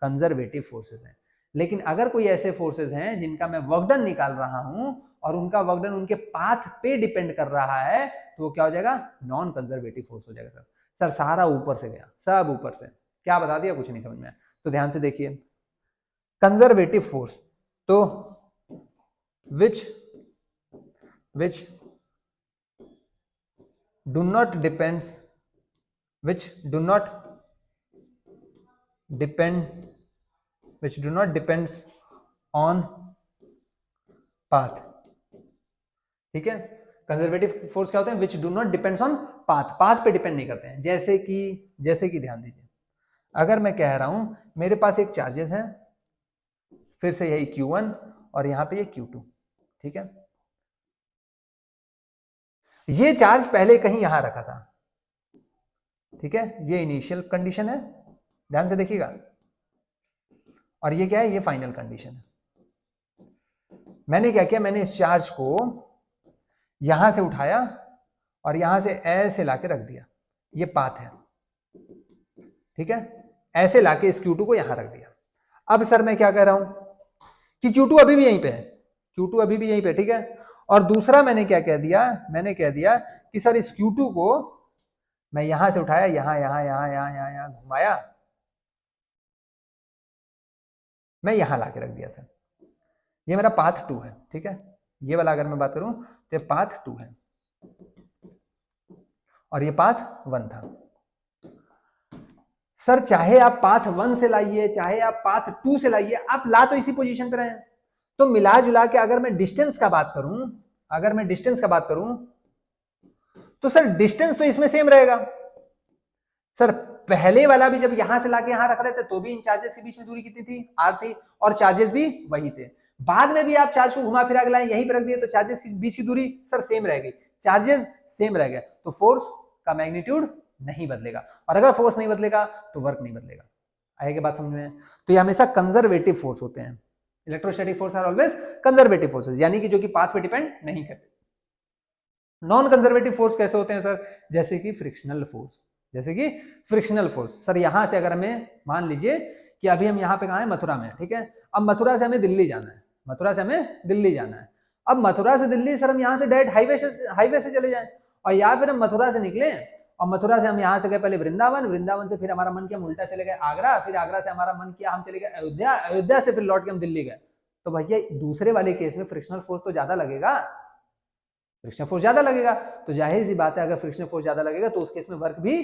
कंजर्वेटिव फोर्सेस हैं। लेकिन अगर कोई ऐसे फोर्सेस हैं जिनका मैं वर्क डन निकाल रहा हूं और उनका वर्क डन उनके पाथ पे डिपेंड कर रहा है, तो वो क्या हो जाएगा, नॉन कंजर्वेटिव फोर्स हो जाएगा। सर सारा ऊपर से गया, सब ऊपर से, क्या बता दिया, कुछ नहीं समझ में आया। तो ध्यान से देखिए, कंजर्वेटिव फोर्स, तो which do not depends, which do not depend, which do not depends on path, ठीक है। कंजर्वेटिव फोर्स क्या होते हैं, which do not depends on path, path पे डिपेंड नहीं करते हैं। जैसे कि ध्यान दीजिए, अगर मैं कह रहा हूं मेरे पास एक चार्जेस है, फिर से यही Q1 और यहां पे ये Q2, ठीक है। ये चार्ज पहले कहीं यहां रखा था, ठीक है, ये इनिशियल कंडीशन है, ध्यान से देखिएगा, और ये क्या है, ये फाइनल कंडीशन है। मैंने क्या किया, मैंने इस चार्ज को यहां से उठाया और यहां से ऐसे लाके रख दिया, ये पाथ है, ठीक है, ऐसे लाके इस Q2 को यहां रख दिया। अब सर मैं क्या कह रहा हूं कि Q2 अभी भी यहीं पे है, Q2 अभी भी यहीं पे, ठीक है। और दूसरा मैंने क्या कह दिया, मैंने कह दिया कि सर इस Q2 को मैं यहां से उठाया, यहां यहां यहां यहां यहां यहां घुमाया, मैं यहां लाके रख दिया सर, ये मेरा पाथ 2 है, ठीक है। ये वाला अगर मैं बात करूं तो ये पाथ 2 है और ये पाथ 1 था। सर चाहे आप पाथ 1 से लाइए, चाहे आप पाथ 2 से लाइए, आप ला तो इसी पोजीशन पर रहे हैं। तो मिला जुला के अगर मैं डिस्टेंस का बात करूं, अगर मैं डिस्टेंस का बात करूं, तो सर डिस्टेंस तो इसमें सेम रहेगा। सर पहले वाला भी जब यहां से लाके यहां रख रहे थे तो भी इन चार्जेस के बीच में दूरी कितनी थी, r थी, और चार्जेस भी वही थे। बाद में भी आप चार्ज को घुमा फिरा के लाए, यहीं पे रख दिए, तो चार्जेस के बीच की दूरी सर सेम रह गई, चार्जेस सेम रह गए, तो फोर्स का मैग्नीट्यूड नहीं बदलेगा, और अगर फोर्स नहीं बदलेगा तो वर्क नहीं बदलेगा। आएगी बात समझ में। तो ये हमेशा कंजर्वेटिव फोर्स होते हैं, electrostatic force are always conservative forces, यानी कि जो कि पाथ पे डिपेंड नहीं करते। नॉन कंजर्वेटिव फोर्स कैसे होते हैं सर, जैसे कि फ्रिक्शनल फोर्स, जैसे कि फ्रिक्शनल फोर्स। सर यहां से अगर हमें मान लीजिए कि अभी हम यहाँ पे कहाँ है, मथुरा में, ठीक है। अब मथुरा से हमें दिल्ली जाना है, मथुरा से हमें दिल्ली जाना है। अब मथुरा से दिल्ली सर हम यहाँ से डायरेक्ट हाईवे से चले जाएं, और या फिर हम मथुरा से निकले और मथुरा से हम यहाँ से गए पहले वृंदावन, वृंदावन से फिर हमारा मन किया हम उल्टा चले गए आगरा, फिर आगरा से हमारा मन किया हम चले गए अयोध्या, अयोध्या से फिर लौट के हम दिल्ली गए। तो भैया दूसरे वाले केस में फ्रिक्शनल फोर्स तो ज्यादा लगेगा, फ्रिक्शनल फोर्स ज्यादा लगेगा, तो जाहिर सी बात है अगर फ्रिक्शनल फोर्स ज्यादा लगेगा तो उस केस में वर्क भी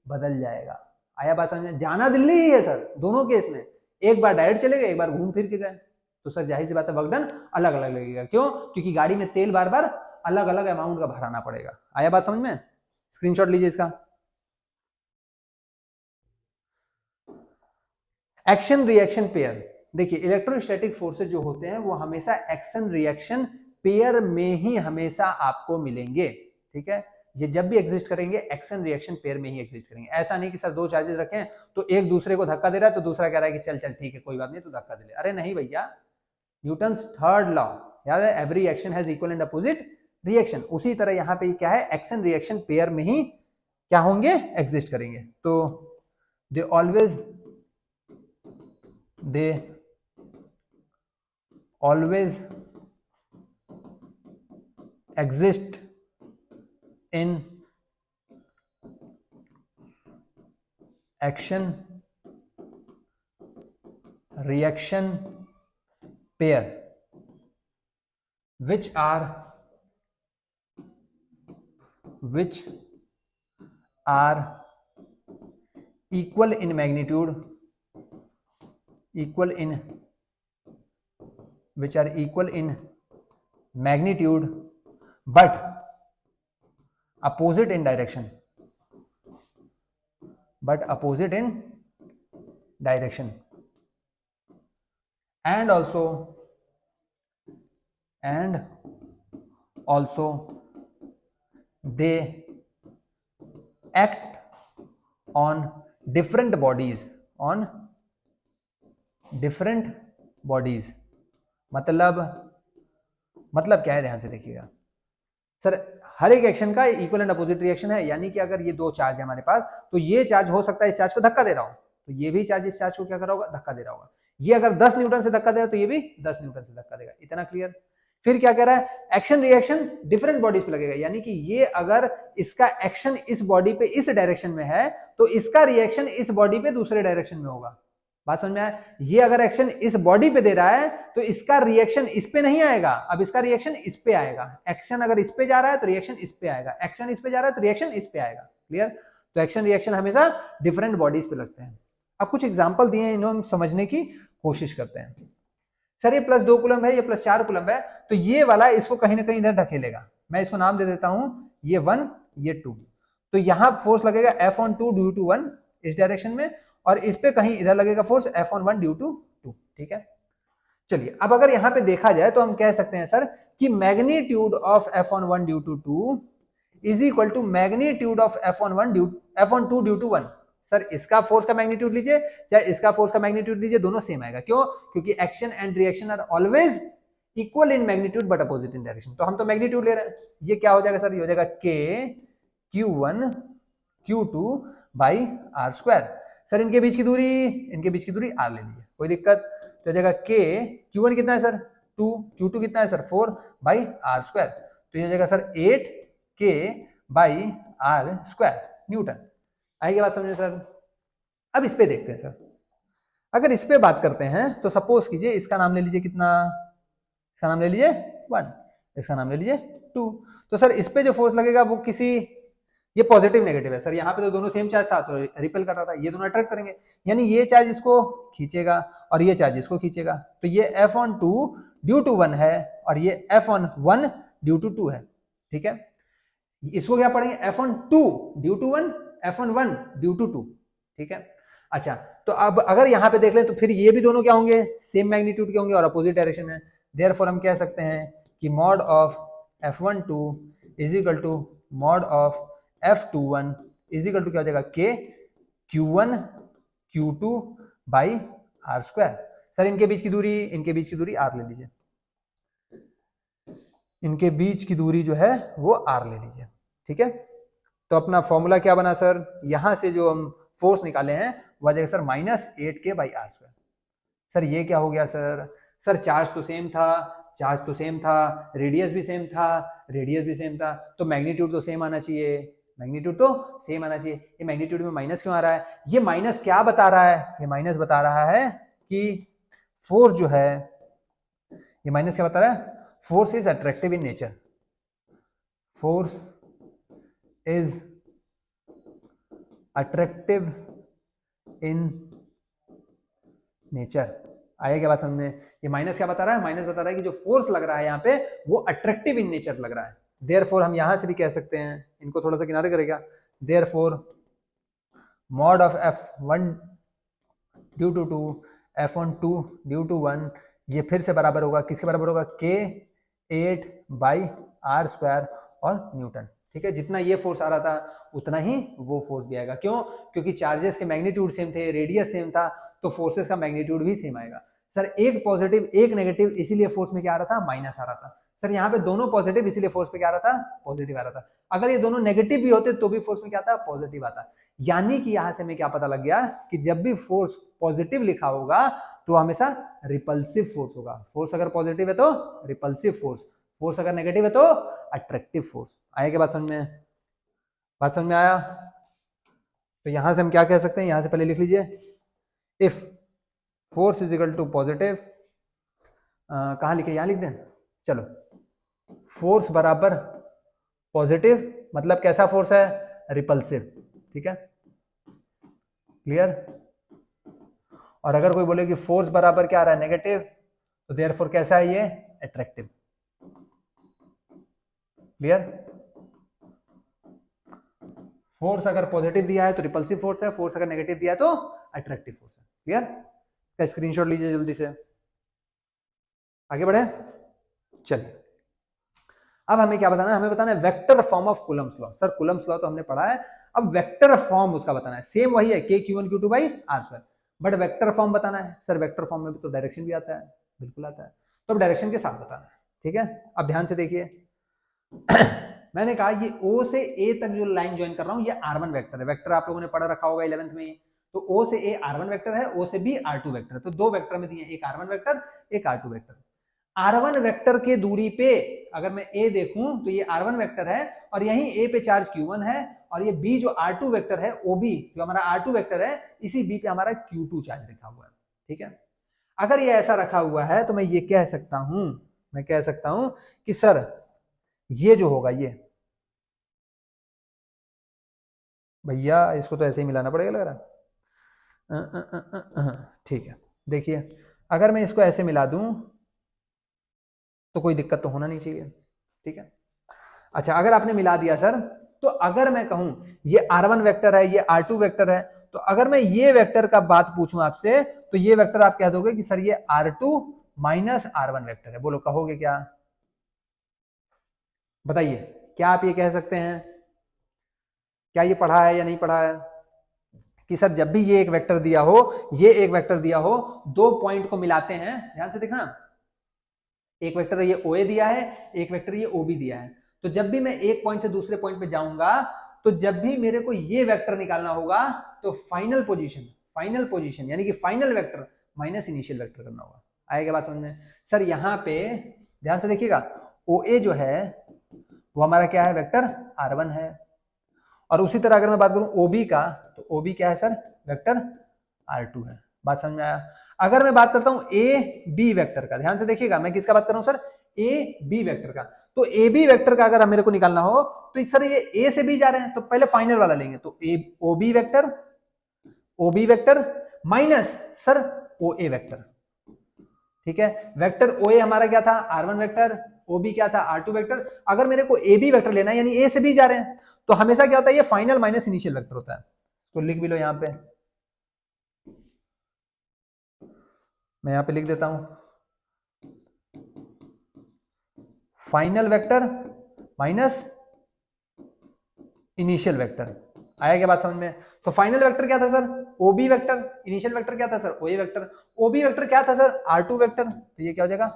बदल जाएगा। आया बात समझ में, जाना दिल्ली ही है सर दोनों केस में, एक बार डायरेक्ट चले गए, एक बार घूम फिर के गए, तो सर जाहिर सी बात है वर्क डन अलग अलग लगेगा। क्यों, क्योंकि गाड़ी में तेल बार बार अलग अलग अमाउंट का भराना पड़ेगा। आया बात समझ में, स्क्रीनशॉट लीजिए इसका। एक्शन रिएक्शन पेयर, देखिए इलेक्ट्रोस्टैटिक फोर्सेज जो होते हैं वो हमेशा एक्शन रिएक्शन पेयर में ही हमेशा आपको मिलेंगे, ठीक है। ये जब भी एग्जिस्ट करेंगे एक्शन रिएक्शन पेयर में ही एग्जिस्ट करेंगे। ऐसा नहीं कि सर दो चार्जेस रखें तो एक दूसरे को धक्का दे रहा है तो दूसरा कह रहा है कि चल चल ठीक है कोई बात नहीं तो धक्का दे ले, अरे नहीं भैया, न्यूटन्स थर्ड लॉ याद है, every action has equal and opposite reaction. उसी तरह यहाँ पे क्या है, एक्शन रिएक्शन पेयर में ही क्या होंगे, एग्जिस्ट करेंगे। तो they always exist in action reaction pair which are equal in magnitude, which are equal in magnitude but opposite in direction, and also they act on different bodies, मतलब मतलब क्या है, ध्यान से देखिएगा सर, हर एक एक्शन का इक्वल एंड अपोजिट रिएक्शन है, यानी कि अगर ये दो चार्ज है हमारे पास, तो ये चार्ज हो सकता है इस चार्ज को धक्का दे रहा हो, तो ये भी चार्ज इस चार्ज को क्या कर रहा होगा, धक्का दे रहा होगा। ये अगर 10 न्यूटन से धक्का देगा तो ये भी 10 न्यूटन से धक्का देगा। इतना क्लियर। फिर क्या कह रहा है, एक्शन रिएक्शन डिफरेंट बॉडीज पे लगेगा, यानी कि ये अगर इसका एक्शन इस बॉडी पे इस डायरेक्शन में है तो इसका रिएक्शन इस बॉडी पे दूसरे डायरेक्शन में होगा। बात समझ में आया? ये अगर एक्शन इस बॉडी पे दे रहा है तो इसका रिएक्शन इस पे नहीं आएगा, अब इसका रिएक्शन इस पे आएगा। एक्शन अगर इस पे जा रहा है तो रिएक्शन इस पे आएगा, एक्शन इस पे जा रहा है तो रिएक्शन इस पे आएगा। क्लियर? तो एक्शन रिएक्शन हमेशा डिफरेंट बॉडीज पे लगते हैं। अब कुछ एग्जांपल दिए हैं, इन्हें हम समझने की कोशिश करते हैं। सर ये +2 कूलम है, ये +4 कूलम है, तो ये वाला इसको कहीं ना कहीं इधर ढकेलेगा। मैं इसको नाम दे देता हूं, ये 1 ये 2। तो यहां फोर्स लगेगा F(2) ड्यू टू 1 इस डायरेक्शन में, और इस पे कहीं इधर लगेगा फोर्स F(1) ड्यू टू 2। ठीक है, चलिए अब अगर यहां पे देखा जाए तो हम कह सकते हैं सर कि magnitude of F(1) due to 2 is equal to magnitude of F(2) due to 1। Sir इसका फोर्स का मैग्नीट्यूड लीजिए चाहे इसका फोर्स का मैग्नीट्यूड लीजिए, दोनों सेम आएगा। क्यों? क्योंकि action and reaction are always equal in magnitude but opposite in direction. तो हम तो मैग्नीट्यूड ले रहे हैं, ये क्या हो जाएगा सर, ये हो जाएगा K Q1 Q2 by R²। Sir इनके बीच की दूरी R ले लीजिए, कोई दिक्कत? तो जाएगा K Q1 कितना है सर 2, Q2 कितना है सर 4 बाई R²। तो ये जाएगा sir 8K by R² Newton. आएगी बात समझे सर? अब इस पे देखते हैं सर, अगर इस पे बात करते हैं तो सपोज कीजिए इसका नाम ले लीजिए कितना, इसका नाम ले लीजिए 1, इसका नाम ले लीजिए 2। तो सर इस पे जो फोर्स लगेगा वो किसी, ये पॉजिटिव नेगेटिव है सर, यहाँ पे तो दोनों सेम चार्ज था तो रिपेल कर रहा था, ये दोनों अट्रैक्ट करेंगे, यानी ये चार्ज इसको खींचेगा और ये चार्ज इसको खींचेगा। तो ये F(2) ड्यू टू 1 है और ये F(1) ड्यू टू 2 है। ठीक है, इसको क्या पढ़ेंगे, F(2) due to 1 F(1) due to 2। ठीक है, अच्छा तो अब अगर यहां पे देख लें तो फिर ये भी दोनों क्या होंगे, सेम मैग्नीट्यूड के होंगे और अपोजिट डायरेक्शन में। देयरफॉर हम कह सकते हैं कि mod of F(1)2 is equal to mod of F(2)1 is equal to क्या हो जाएगा, K Q1 Q2 by R²। Sir इनके बीच की दूरी R ले लीजिए, इनके बीच की दूरी जो है वो R ले लीजिए। ठीक है, तो अपना फॉर्मूला क्या बना सर, यहां से जो हम फोर्स निकाले हैं वह जाएगा sir -8K by R²। Sir ये क्या हो गया सर, सर चार्ज तो सेम था, रेडियस भी सेम था, तो मैग्नीट्यूड तो सेम आना चाहिए, ये मैग्नीट्यूड में माइनस क्यों आ रहा है? ये माइनस क्या बता रहा है, ये माइनस बता रहा है कि फोर्स जो है, ये माइनस क्या बता रहा है, force is attractive in nature, force is attractive in nature. आया क्या बात समझ में? ये माइनस क्या बता रहा है, माइनस बता रहा है कि जो फोर्स लग रहा है यहाँ पे वो अट्रैक्टिव इन नेचर लग रहा है। देयरफॉर हम यहां से भी कह सकते हैं, इनको थोड़ा सा किनारे करेगा, therefore mod of F(1) due to 2 F(2) due to 1 ये फिर से बराबर होगा, किसके बराबर होगा, K 8 बाई R² और न्यूटन। ठीक है, जितना ये फोर्स आ रहा था उतना ही वो फोर्स भी आएगा। क्यों? क्योंकि चार्जेस के मैग्नीट्यूड सेम थे, रेडियस सेम था, तो फोर्सेस का मैग्नीट्यूड भी सेम आएगा। सर एक पॉजिटिव एक नेगेटिव, इसीलिए फोर्स में क्या आ रहा था, माइनस आ रहा था। सर यहाँ पे दोनों पॉजिटिव, इसीलिए फोर्स पे क्या आ रहा था, पॉजिटिव आ रहा था। अगर ये दोनों नेगेटिव भी होते तो भी फोर्स में क्या आता, पॉजिटिव आता। यानी कि यहां से हमें क्या पता लग गया कि जब भी फोर्स पॉजिटिव लिखा होगा तो हमेशा रिपल्सिव फोर्स होगा। फोर्स अगर पॉजिटिव है तो रिपल्सिव फोर्स, फोर्स अगर नेगेटिव है तो अट्रैक्टिव फोर्स। आया क्या बात समझ में? बात समझ में आया? तो यहां से हम क्या कह सकते हैं, यहां से पहले लिख लीजिए, if force is equal to positive, कहां लिखे, यहां लिख दें, चलो, फोर्स बराबर पॉजिटिव मतलब कैसा फोर्स है, रिपल्सिव। ठीक है, क्लियर? और अगर कोई बोले कि फोर्स बराबर क्या आ रहा है, नेगेटिव, तो देयरफॉर कैसा है ये, अट्रैक्टिव। क्लियर? फोर्स अगर पॉजिटिव दिया है तो रिपल्सिव फोर्स है, फोर्स अगर नेगेटिव दिया है तो अट्रैक्टिव फोर्स है। क्लियर? इसका स्क्रीनशॉट लीजिए जल्दी से, आगे बढ़े। चलिए अब हमें क्या बताना है, हमें बताना है vector form of Coulomb's law. Sir Coulomb's law तो हमने पढ़ा है, अब वेक्टर फॉर्म उसका बताना है। सेम वही है K Q1 Q2 by R², but vector form बताना है। सर वेक्टर फॉर्म में भी तो डायरेक्शन भी आता है, बिल्कुल आता है, तो अब डायरेक्शन के साथ बताना है। ठीक है, अब ध्यान से देखिए मैंने कहा ये O से A तक जो लाइन ज्वाइन कर रहा हूं ये R1 वेक्टर है। वेक्टर आप लोगों ने पढ़ रखा होगा 11th में। तो O से A R1 वेक्टर है, O से B R2 वेक्टर है। तो दो वेक्टर में दिए, एक R1 वेक्टर एक R2 वेक्टर। R1 वेक्टर के दूरी पे अगर मैं A देखूं तो ये R1 वेक्टर है और यहीं A पे चार्ज Q1 है और ये B जो R2 वेक्टर है, OB जो हमारा R2 वेक्टर है, इसी B पे हमारा Q2 चार्ज रखा हुआ है। ठीक है, अगर ये ऐसा रखा हुआ है तो मैं ये कह सकता हूं, मैं कह सकता हूं कि सर ये जो होगा ये, भैया इसको तो ऐसे ही मिलाना पड़ेगा लग रहा। ठीक है, देखिए अगर मैं इसको ऐसे मिला दूं तो कोई दिक्कत तो होना नहीं चाहिए। ठीक है, अच्छा अगर आपने मिला दिया सर, तो अगर मैं कहूं ये R1 वेक्टर है, ये R2 वेक्टर है, तो अगर मैं ये वेक्टर का बात पूछूं आपसे तो ये वेक्टर आप कह दोगे कि सर ये R2 माइनस R1 वेक्टर है। बोलो कहोगे क्या? बताइए, क्या आप ये कह सकते हैं? क्या ये पढ़ा है या नहीं पढ़ा है कि सर जब भी ये एक वेक्टर दिया हो, ये एक वेक्टर दिया हो, दो पॉइंट को मिलाते हैं, ध्यान से देखना, एक वेक्टर ये OA दिया है, एक वेक्टर ये OB दिया है, तो जब भी मैं एक पॉइंट से दूसरे पॉइंट पे जाऊंगा तो जब भी मेरे को ये वेक्टर निकालना होगा तो फाइनल पोजीशन यानी कि final vector minus initial vector करना होगा। आएगा बात समझ में? सर यहाँ पे ध्यान से देखिएगा, OA जो है वो हमारा क्या है, वेक्टर R1 है। और उसी तरह अगर मैं बात करूं OB का, तो OB क्या है सर, वेक्टर R2 है। बात समझ में आया? अगर मैं बात करता हूं AB वेक्टर का, ध्यान से देखिएगा मैं किसका बात कर रहा हूं सर, AB वेक्टर का। तो AB वेक्टर का अगर मेरे को निकालना हो तो सर ये A से B जा रहे हैं, तो पहले फाइनल वाला लेंगे, तो OB vector minus sir OA vector. ठीक है, वेक्टर OA हमारा क्या था, R1 वेक्टर, OB क्या था, R2 वेक्टर। अगर मेरे को AB वेक्टर लेना है यानी A से B जा रहे हैं, तो हमेशा क्या होता है, ये फाइनल माइनस इनिशियल वेक्टर होता है। तो लिख भी लो यहां पे, मैं यहां पे लिख देता हूं, final vector minus initial vector. आया क्या बात समझ में? तो फाइनल वेक्टर क्या था sir, OB vector, initial vector क्या था sir, OA vector. OB vector क्या था सर, R2 वेक्टर, तो ये क्या हो जाएगा,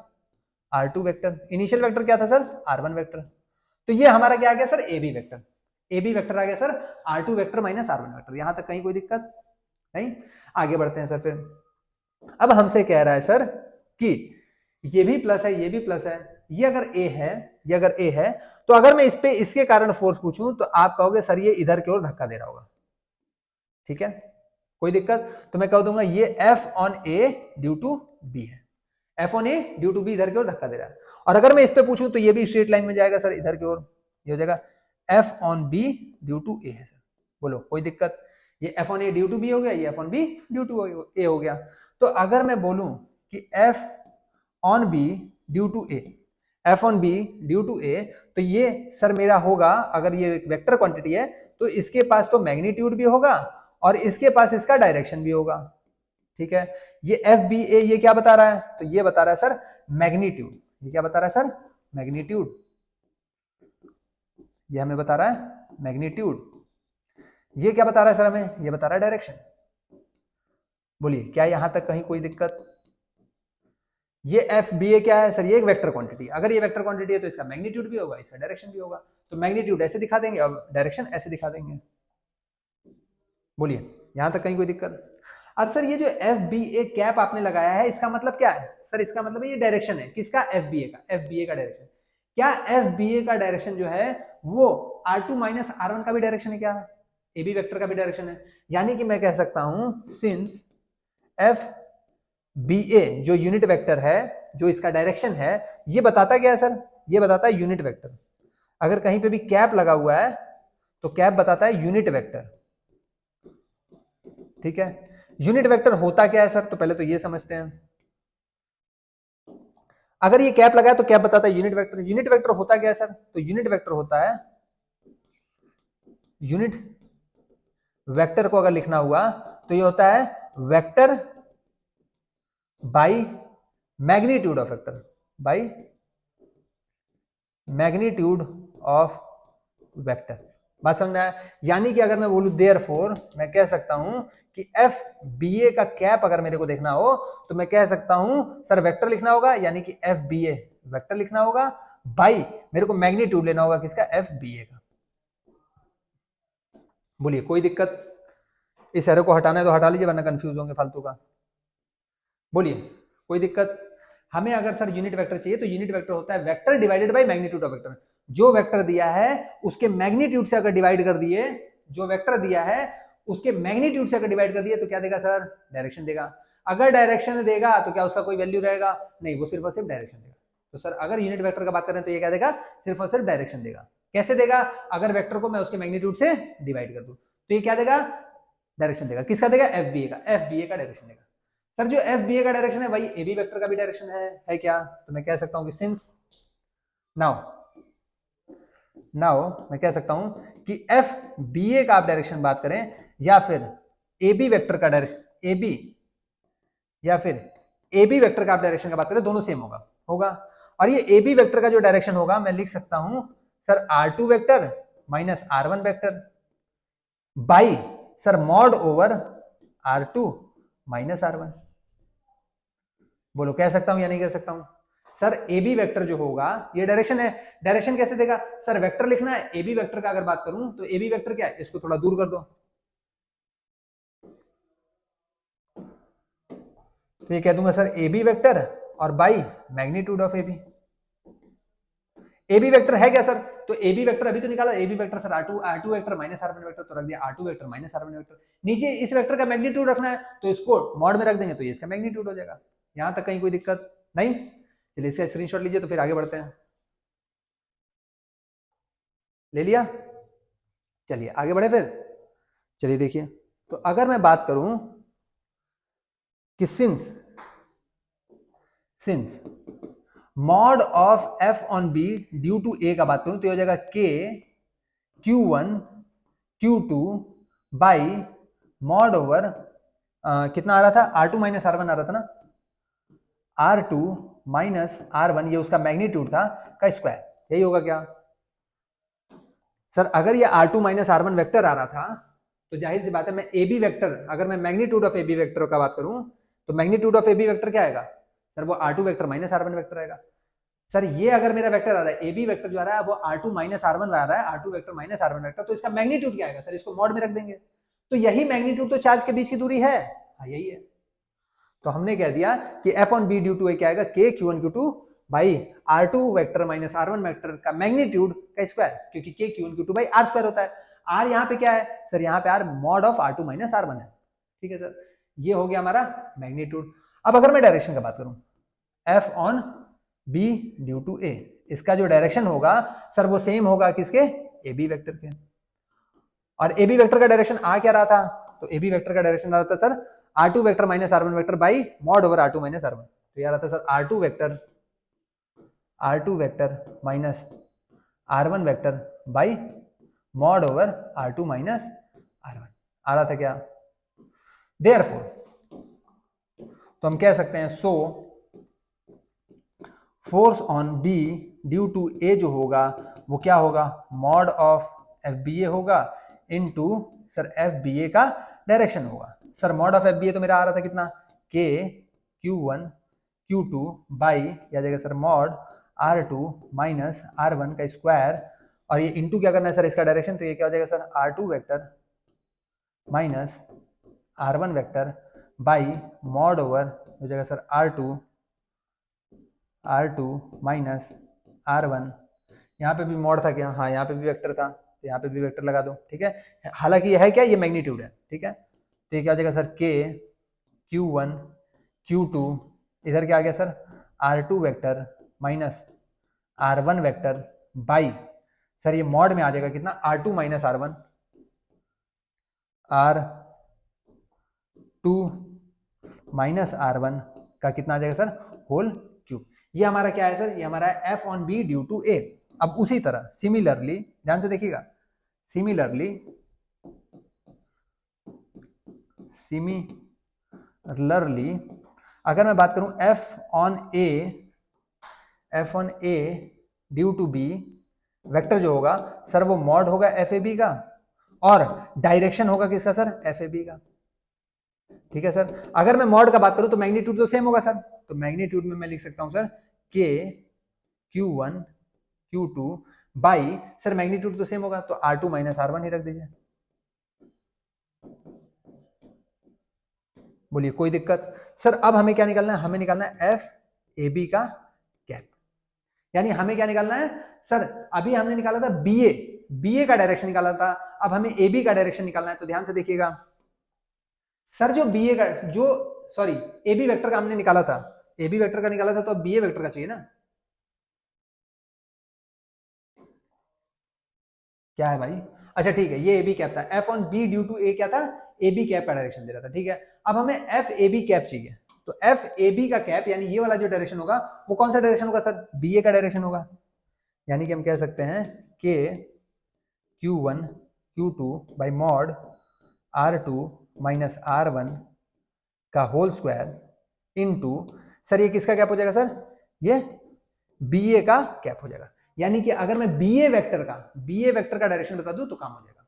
R2 वेक्टर। इनिशियल वेक्टर क्या था सर, R1 वेक्टर। तो ये हमारा क्या आ गया sir, AB vector. AB vector आ गया sir R2 vector minus R1 vector. यहां तक कहीं कोई दिक्कत नहीं? आगे बढ़ते हैं सर। फिर अब हमसे कह रहा है सर कि ये भी प्लस है, ये भी प्लस है, ये अगर A है, ये अगर A है, तो अगर मैं इस पे इसके कारण फोर्स पूछूं तो आप कहोगे सर ये इधर की ओर धक्का दे रहा होगा। ठीक है, कोई दिक्कत? तो मैं कह दूंगा ये F on A due to B है, F on A due to B इधर की ओर धक्का दे रहा है। और अगर मैं इस पे पूछूं तो ये भी स्ट्रेट लाइन में जाएगा सर इधर की ओर, ये हो जाएगा F on B due to A है सर। बोलो कोई दिक्कत? ये F on A due to B हो गया, ये F on B due to A हो गया। तो अगर मैं बोलूं कि F on B due to A, F on B due to A, तो ये सर मेरा होगा, अगर ये एक वेक्टर क्वांटिटी है तो इसके पास तो मैग्नीट्यूड भी होगा और इसके पास इसका डायरेक्शन भी होगा। ठीक है, ये FBA ये क्या बता रहा है, तो ये बता रहा है सर मैग्नीट्यूड। ये क्या बता रहा है सर, मैग्नीट्यूड। ये हमें बता रहा है मैग्नीट्यूड। ये क्या बता रहा है सर हमें, ये बता रहा है डायरेक्शन। बोलिए क्या यहां तक कहीं कोई दिक्कत? ये FBA क्या है सर, ये एक वेक्टर क्वांटिटी। अगर ये वेक्टर क्वांटिटी है तो इसका मैग्नीट्यूड भी होगा, इसका डायरेक्शन भी होगा। तो मैग्नीट्यूड ऐसे दिखा देंगे और डायरेक्शन ऐसे दिखा देंगे। बोलिए यहां तक कहीं कोई दिक्कत? अब सर ये जो FBA कैप आपने लगाया है इसका मतलब क्या है सर? इसका मतलब ये डायरेक्शन है किसका, FBA का। FBA का डायरेक्शन क्या, FBA का डायरेक्शन जो है वो R2 माइनस R1 का भी डायरेक्शन है क्या, AB वेक्टर का भी डायरेक्शन है। यानी कि मैं कह सकता हूं सिंस FBA जो यूनिट वेक्टर है, जो इसका डायरेक्शन है, ये बताता क्या है सर, ये बताता है यूनिट वेक्टर। अगर कहीं पे भी कैप लगा हुआ है तो कैप बताता है यूनिट वेक्टर। ठीक है, यूनिट वेक्टर होता क्या है सर, तो पहले तो ये समझते हैं। अगर ये कैप लगा है तो कैप बताता है यूनिट वेक्टर। यूनिट वेक्टर होता क्या है सर, तो यूनिट वेक्टर होता है, यूनिट वेक्टर को अगर लिखना हुआ तो ये होता है vector by magnitude of vector, by magnitude of vector. बात समझ में आया? यानी कि अगर मैं बोलूं देयरफॉर, मैं कह सकता हूं कि FBA का कैप अगर मेरे को देखना हो तो मैं कह सकता हूं सर वेक्टर लिखना होगा, यानी कि FBA वेक्टर लिखना होगा, बाई मेरे को मैग्नीट्यूड लेना होगा किसका, एफ बी ए का। बोलिए कोई दिक्कत? इस एरो को हटाना है तो हटा लीजिए, वरना कंफ्यूज होंगे फालतू का। बोलिए कोई दिक्कत? हमें अगर सर यूनिट वेक्टर चाहिए तो यूनिट वेक्टर होता है vector divided by magnitude of vector. जो वेक्टर दिया है उसके मैग्नीट्यूड से अगर डिवाइड कर दिए, जो वेक्टर दिया है उसके मैग्नीट्यूड से अगर डिवाइड कर दिए तो क्या देगा सर, डायरेक्शन देगा। अगर डायरेक्शन देगा तो क्या उसका कोई वैल्यू रहेगा, नहीं, वो सिर्फ और सिर्फ डायरेक्शन देगा। तो सर अगर यूनिट वेक्टर का बात करें तो ये क्या देगा, सिर्फ और सिर्फ डायरेक्शन देगा। कैसे देगा, अगर वेक्टर को मैं उसके मैग्नीट्यूड से डिवाइड कर दूं तो ये क्या देगा, डायरेक्शन देगा। किसका देगा, एफ बी ए का, एफ बी ए का डायरेक्शन देगा। सर जो एफ बी ए का डायरेक्शन है वही ए बी वेक्टर का भी डायरेक्शन है क्या? तो मैं कह सकता हूं कि सिंस नाउ मैं कह सकता हूं कि एफ बी ए का आप डायरेक्शन बात करें या फिर ए बी वेक्टर का डायरेक्शन, ए बी या फिर ए बी वेक्टर का आप डायरेक्शन का बात करें, दोनों सेम होगा। और ये ए बी वेक्टर का जो डायरेक्शन होगा मैं लिख सकता हूं sir R two vector minus R one vector by sir mod over R two minus R one. बोलो कह सकता हूं या नहीं कह सकता हूं? सर ए बी वेक्टर जो होगा ये डायरेक्शन है, डायरेक्शन कैसे देगा सर, वेक्टर लिखना है, ए बी वेक्टर का अगर बात करूं तो ए बी वेक्टर क्या है, इसको थोड़ा दूर कर दो तो ये कह दूंगा सर ए बी वेक्टर और by magnitude of A B. A B vector है क्या सर, तो ए बी वेक्टर अभी तो निकाला, A B vector sir R two vector minus R one vector, तो रख दिया R two vector minus R one vector. नीचे इस वेक्टर का मैग्नीट्यूड रखना है तो इसको मॉड में रख देंगे तो ये इसका मैग्नीट्यूड हो जाएगा। यहां तक कहीं कोई दिक्कत नहीं? चलिए इसका स्क्रीनशॉट लीजिए तो फिर आगे बढ़ते हैं। ले लिया? चलिए आगे बढ़े फिर। चलिए देखिए, तो अगर मैं बात करूं कि since mod of F on B due to A का बात करूं तो ये हो जाएगा K Q one Q two by mod over कितना आ रहा था, R two minus R one आ रहा था ना, R two minus R one, ये उसका मैग्नीट्यूड था का स्क्वायर, यही होगा क्या सर? अगर ये R two minus R one vector आ रहा था तो जाहिर सी बात है मैं ए बी वेक्टर, अगर मैं magnitude of A B vector का बात करूं तो magnitude of A B vector क्या आएगा सर, वो R two vector minus R one vector आएगा। सर ये अगर मेरा वेक्टर आ रहा है ए बी वेक्टर जो आ रहा है वो R two minus R one आ रहा है, R two vector minus R one vector, तो इसका मैग्नीट्यूड क्या आएगा सर, इसको मॉड में रख देंगे तो यही मैग्नीट्यूड तो चार्ज के बीच की दूरी है, हाँ यही है। तो हमने कह दिया कि F on B due to A क्या आएगा, K Q one Q two by R two vector minus R one vector का मैग्नीट्यूड का स्क्वायर, क्योंकि K Q one Q two by are square होता है। आर यहाँ पे क्या है सर, यहाँ पे R mod of R two minus R one है, ठीक है सर, ये हो गया हमारा मैग्नीट्यूड। अब अगर मैं डायरेक्शन का बात करूं, F on B due to A, इसका जो डायरेक्शन होगा सर वो सेम होगा किसके, ए बी वेक्टर के। और ए बी वेक्टर का डायरेक्शन आ क्या रहा था, तो ए बी वेक्टर का डायरेक्शन आ रहा था sir R two vector minus R one vector by mod over R two minus R one, तो यह रहा था sir R two vector minus R one vector by mod over R two minus R one आ रहा था क्या। Therefore तो हम कह सकते हैं so force on B due to A जो होगा वो क्या होगा, mod of F B A होगा into sir F B A का डायरेक्शन होगा। Sir mod of F B A तो मेरा आ रहा था कितना, K Q one Q two by या जाएगा sir mod R two minus R one का स्क्वायर, और ये इनटू क्या करना है सर इसका डायरेक्शन, तो ये क्या हो जाएगा sir R two vector minus R one vector by mod over हो जाएगा sir R two minus R one, यहाँ पे भी मॉड था क्या, हाँ यहाँ पे भी वेक्टर था तो यहाँ पे भी वेक्टर लगा दो, ठीक है। हालांकि यह है क्या, ये मैग्नीट्यूड है, ठीक है। तो ये क्या हो जाएगा सर के क्यू वन क्यू टू, इधर क्या आ गया sir R two vector minus R one vector by sir ये मॉड में आ जाएगा कितना, R two minus R one, R two minus R one का कितना आ जाएगा सर होल क्यूब। ये हमारा क्या है सर, ये हमारा F on B due to A. अब उसी तरह सिमिलरली ध्यान से देखिएगा, सिमिलरली अगर मैं बात करूं F on A due to B, vector जो होगा सर वो मॉड होगा एफ ए बी का और डायरेक्शन होगा किसका सर, एफ ए बी का, ठीक है सर। अगर मैं मॉड का बात करूं तो मैग्नीट्यूड तो सेम होगा सर, तो मैग्नीट्यूड में मैं लिख सकता हूं सर के Q1 Q2 by, sir magnitude तो सेम होगा तो R2 माइनस R1 ही रख दीजिए। बोलिए कोई दिक्कत? सर अब हमें क्या निकालना है? हमें निकालना है एफ ए बी का कैप। यानी हमें क्या निकालना है सर? अभी हमने निकाला था बीए का डायरेक्शन निकाला था, अब हमें ए बी का डायरेक्शन निकालना है। तो ध्यान से देखिएगा सर, जो बीए का जो सॉरी ए बी वेक्टर का हमने निकाला था, ए बी वेक्टर का निकाला था, तो अब बीए वेक्टर का चाहिए ना। क्या है भाई? अच्छा ठीक है, ये ए बी कैप था, F on B due to A क्या था? ए बी कैप का डायरेक्शन दे रहा था। ठीक है, अब हमें एफ ए बी कैप चाहिए। तो एफ ए बी का कैप यानी ये वाला जो डायरेक्शन होगा वो कौन सा डायरेक्शन होगा सर? बीए का डायरेक्शन होगा। यानी कि हम कह सकते हैं के Q1 Q2 by mod R2 minus R1 का होल स्क्वायर इनटू, सर ये किसका कैप हो जाएगा सर? ये बीए का कैप हो जाएगा। यानी कि अगर मैं बीए वेक्टर का डायरेक्शन बता दूं तो काम हो जाएगा।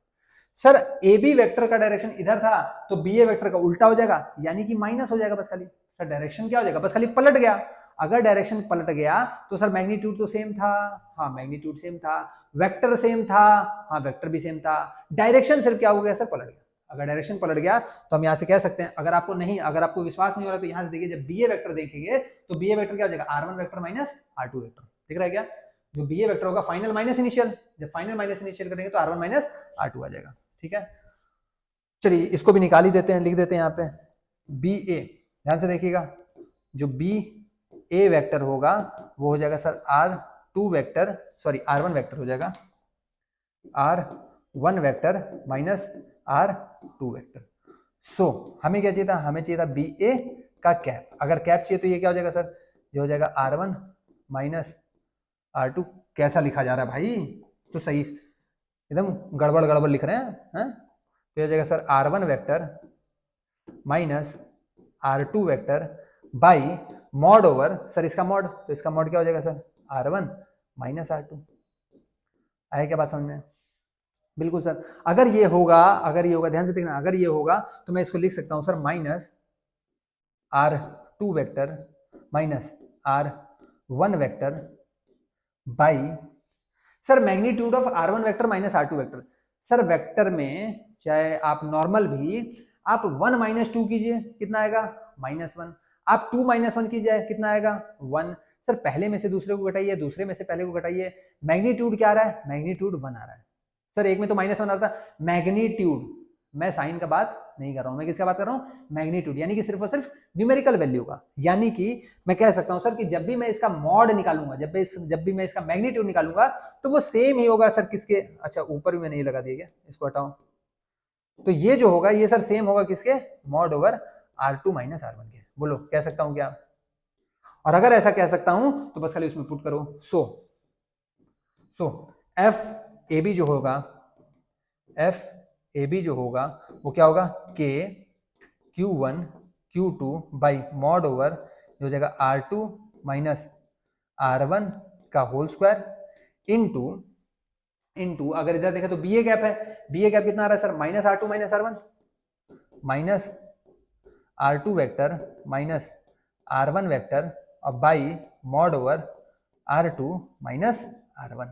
सर ए बी वेक्टर का डायरेक्शन इधर था तो बीए वेक्टर का उल्टा हो जाएगा, यानी कि माइनस हो जाएगा बस खाली। सर डायरेक्शन क्या हो जाएगा? बस खाली पलट गया। अगर डायरेक्शन पलट गया तो सर मैग्नीट्यूड तो सेम था, हाँ मैग्नीट्यूड सेम था, वेक्टर सेम था, हाँ वेक्टर भी सेम था, डायरेक्शन सिर्फ क्या हो गया सर? पलट गया। अगर डायरेक्शन पलट गया तो हम यहां से कह सकते हैं, अगर आपको विश्वास नहीं हो रहा तो यहां से देखिए, जब बीए वेक्टर देखेंगे तो बीए वेक्टर क्या हो जाएगा? R1 vector minus R2 vector. दिख रहा है क्या? जो बीए वेक्टर होगा फाइनल माइनस इनिशियल, जब फाइनल माइनस इनिशियल करेंगे तो R1 माइनस R2 आ जाएगा। ठीक है, चलिए इसको भी निकाल ही देते हैं, लिख देते हैं यहाँ पे बी ए। ध्यान से देखिएगा, जो बी ए वेक्टर होगा वो हो जाएगा sir R2 vector, sorry R1 vector हो जाएगा, R1 vector minus R2 vector. सो हमें क्या चाहिए था? हमें चाहिए था बी ए का कैप। अगर कैप चाहिए तो ये क्या हो जाएगा सर? ये हो जाएगा R1 माइनस R2। कैसा लिखा जा रहा है भाई? तो सही एकदम गड़बड़ गड़बड़ लिख रहे हैं। तो हो जाएगा sir R1 vector minus R2 vector by mod over, sir इसका मॉड, तो इसका मॉड क्या हो जाएगा सर? R1 minus R2। आया क्या बात समझ में? बिल्कुल सर। अगर ये होगा ध्यान से देखना, अगर ये होगा तो मैं इसको लिख सकता हूं sir minus R2 vector minus R1 vector by, sir magnitude of R1 vector minus R2 vector. Sir vector में चाहे आप नॉर्मल भी आप 1 माइनस 2 कीजिए, कितना आएगा? -1। आप 2 माइनस 1 कीजिए, कितना आएगा? 1। सर पहले में से दूसरे को घटाइए, दूसरे में से पहले को घटाइए, मैग्नीट्यूड क्या आ रहा है? मैग्नीट्यूड 1 आ रहा है। सर एक में तो -1 आ रहा था, मैग्नीट्यूड, मैं साइन का बात नहीं कर रहा हूं, मैं किसका बात कर रहा हूं? मैग्नीट्यूड, यानी कि सिर्फ और सिर्फ न्यूमेरिकल वैल्यू का। यानी कि मैं कह सकता हूं सर कि जब भी मैं इसका मॉड निकालूंगा, जब भी मैं इसका मैग्नीट्यूड निकालूंगा तो वो सेम ही होगा सर किसके? अच्छा ऊपर भी मैंने ये लगा दिया क्या? इसको हटाओ। तो ये जो होगा ये सर सेम होगा किसके? Mod over R2 minus R1 के। बोलो कह सकता हूं क्या? और अगर ऐसा कह सकता हूं तो बस खाली उसमें पुट करो। सो एफ ए बी जो होगा, एफ ए बी जो होगा वो क्या होगा? के Q1 Q2 by mod over हो जाएगा R2 माइनस R1 का होल स्क्वायर इनटू अगर इधर देखा तो बी ए गैप है, बी ए गैप कितना आ रहा है sir? -R2 minus R1 minus R2 vector minus R1 vector और by mod over R2 minus R1।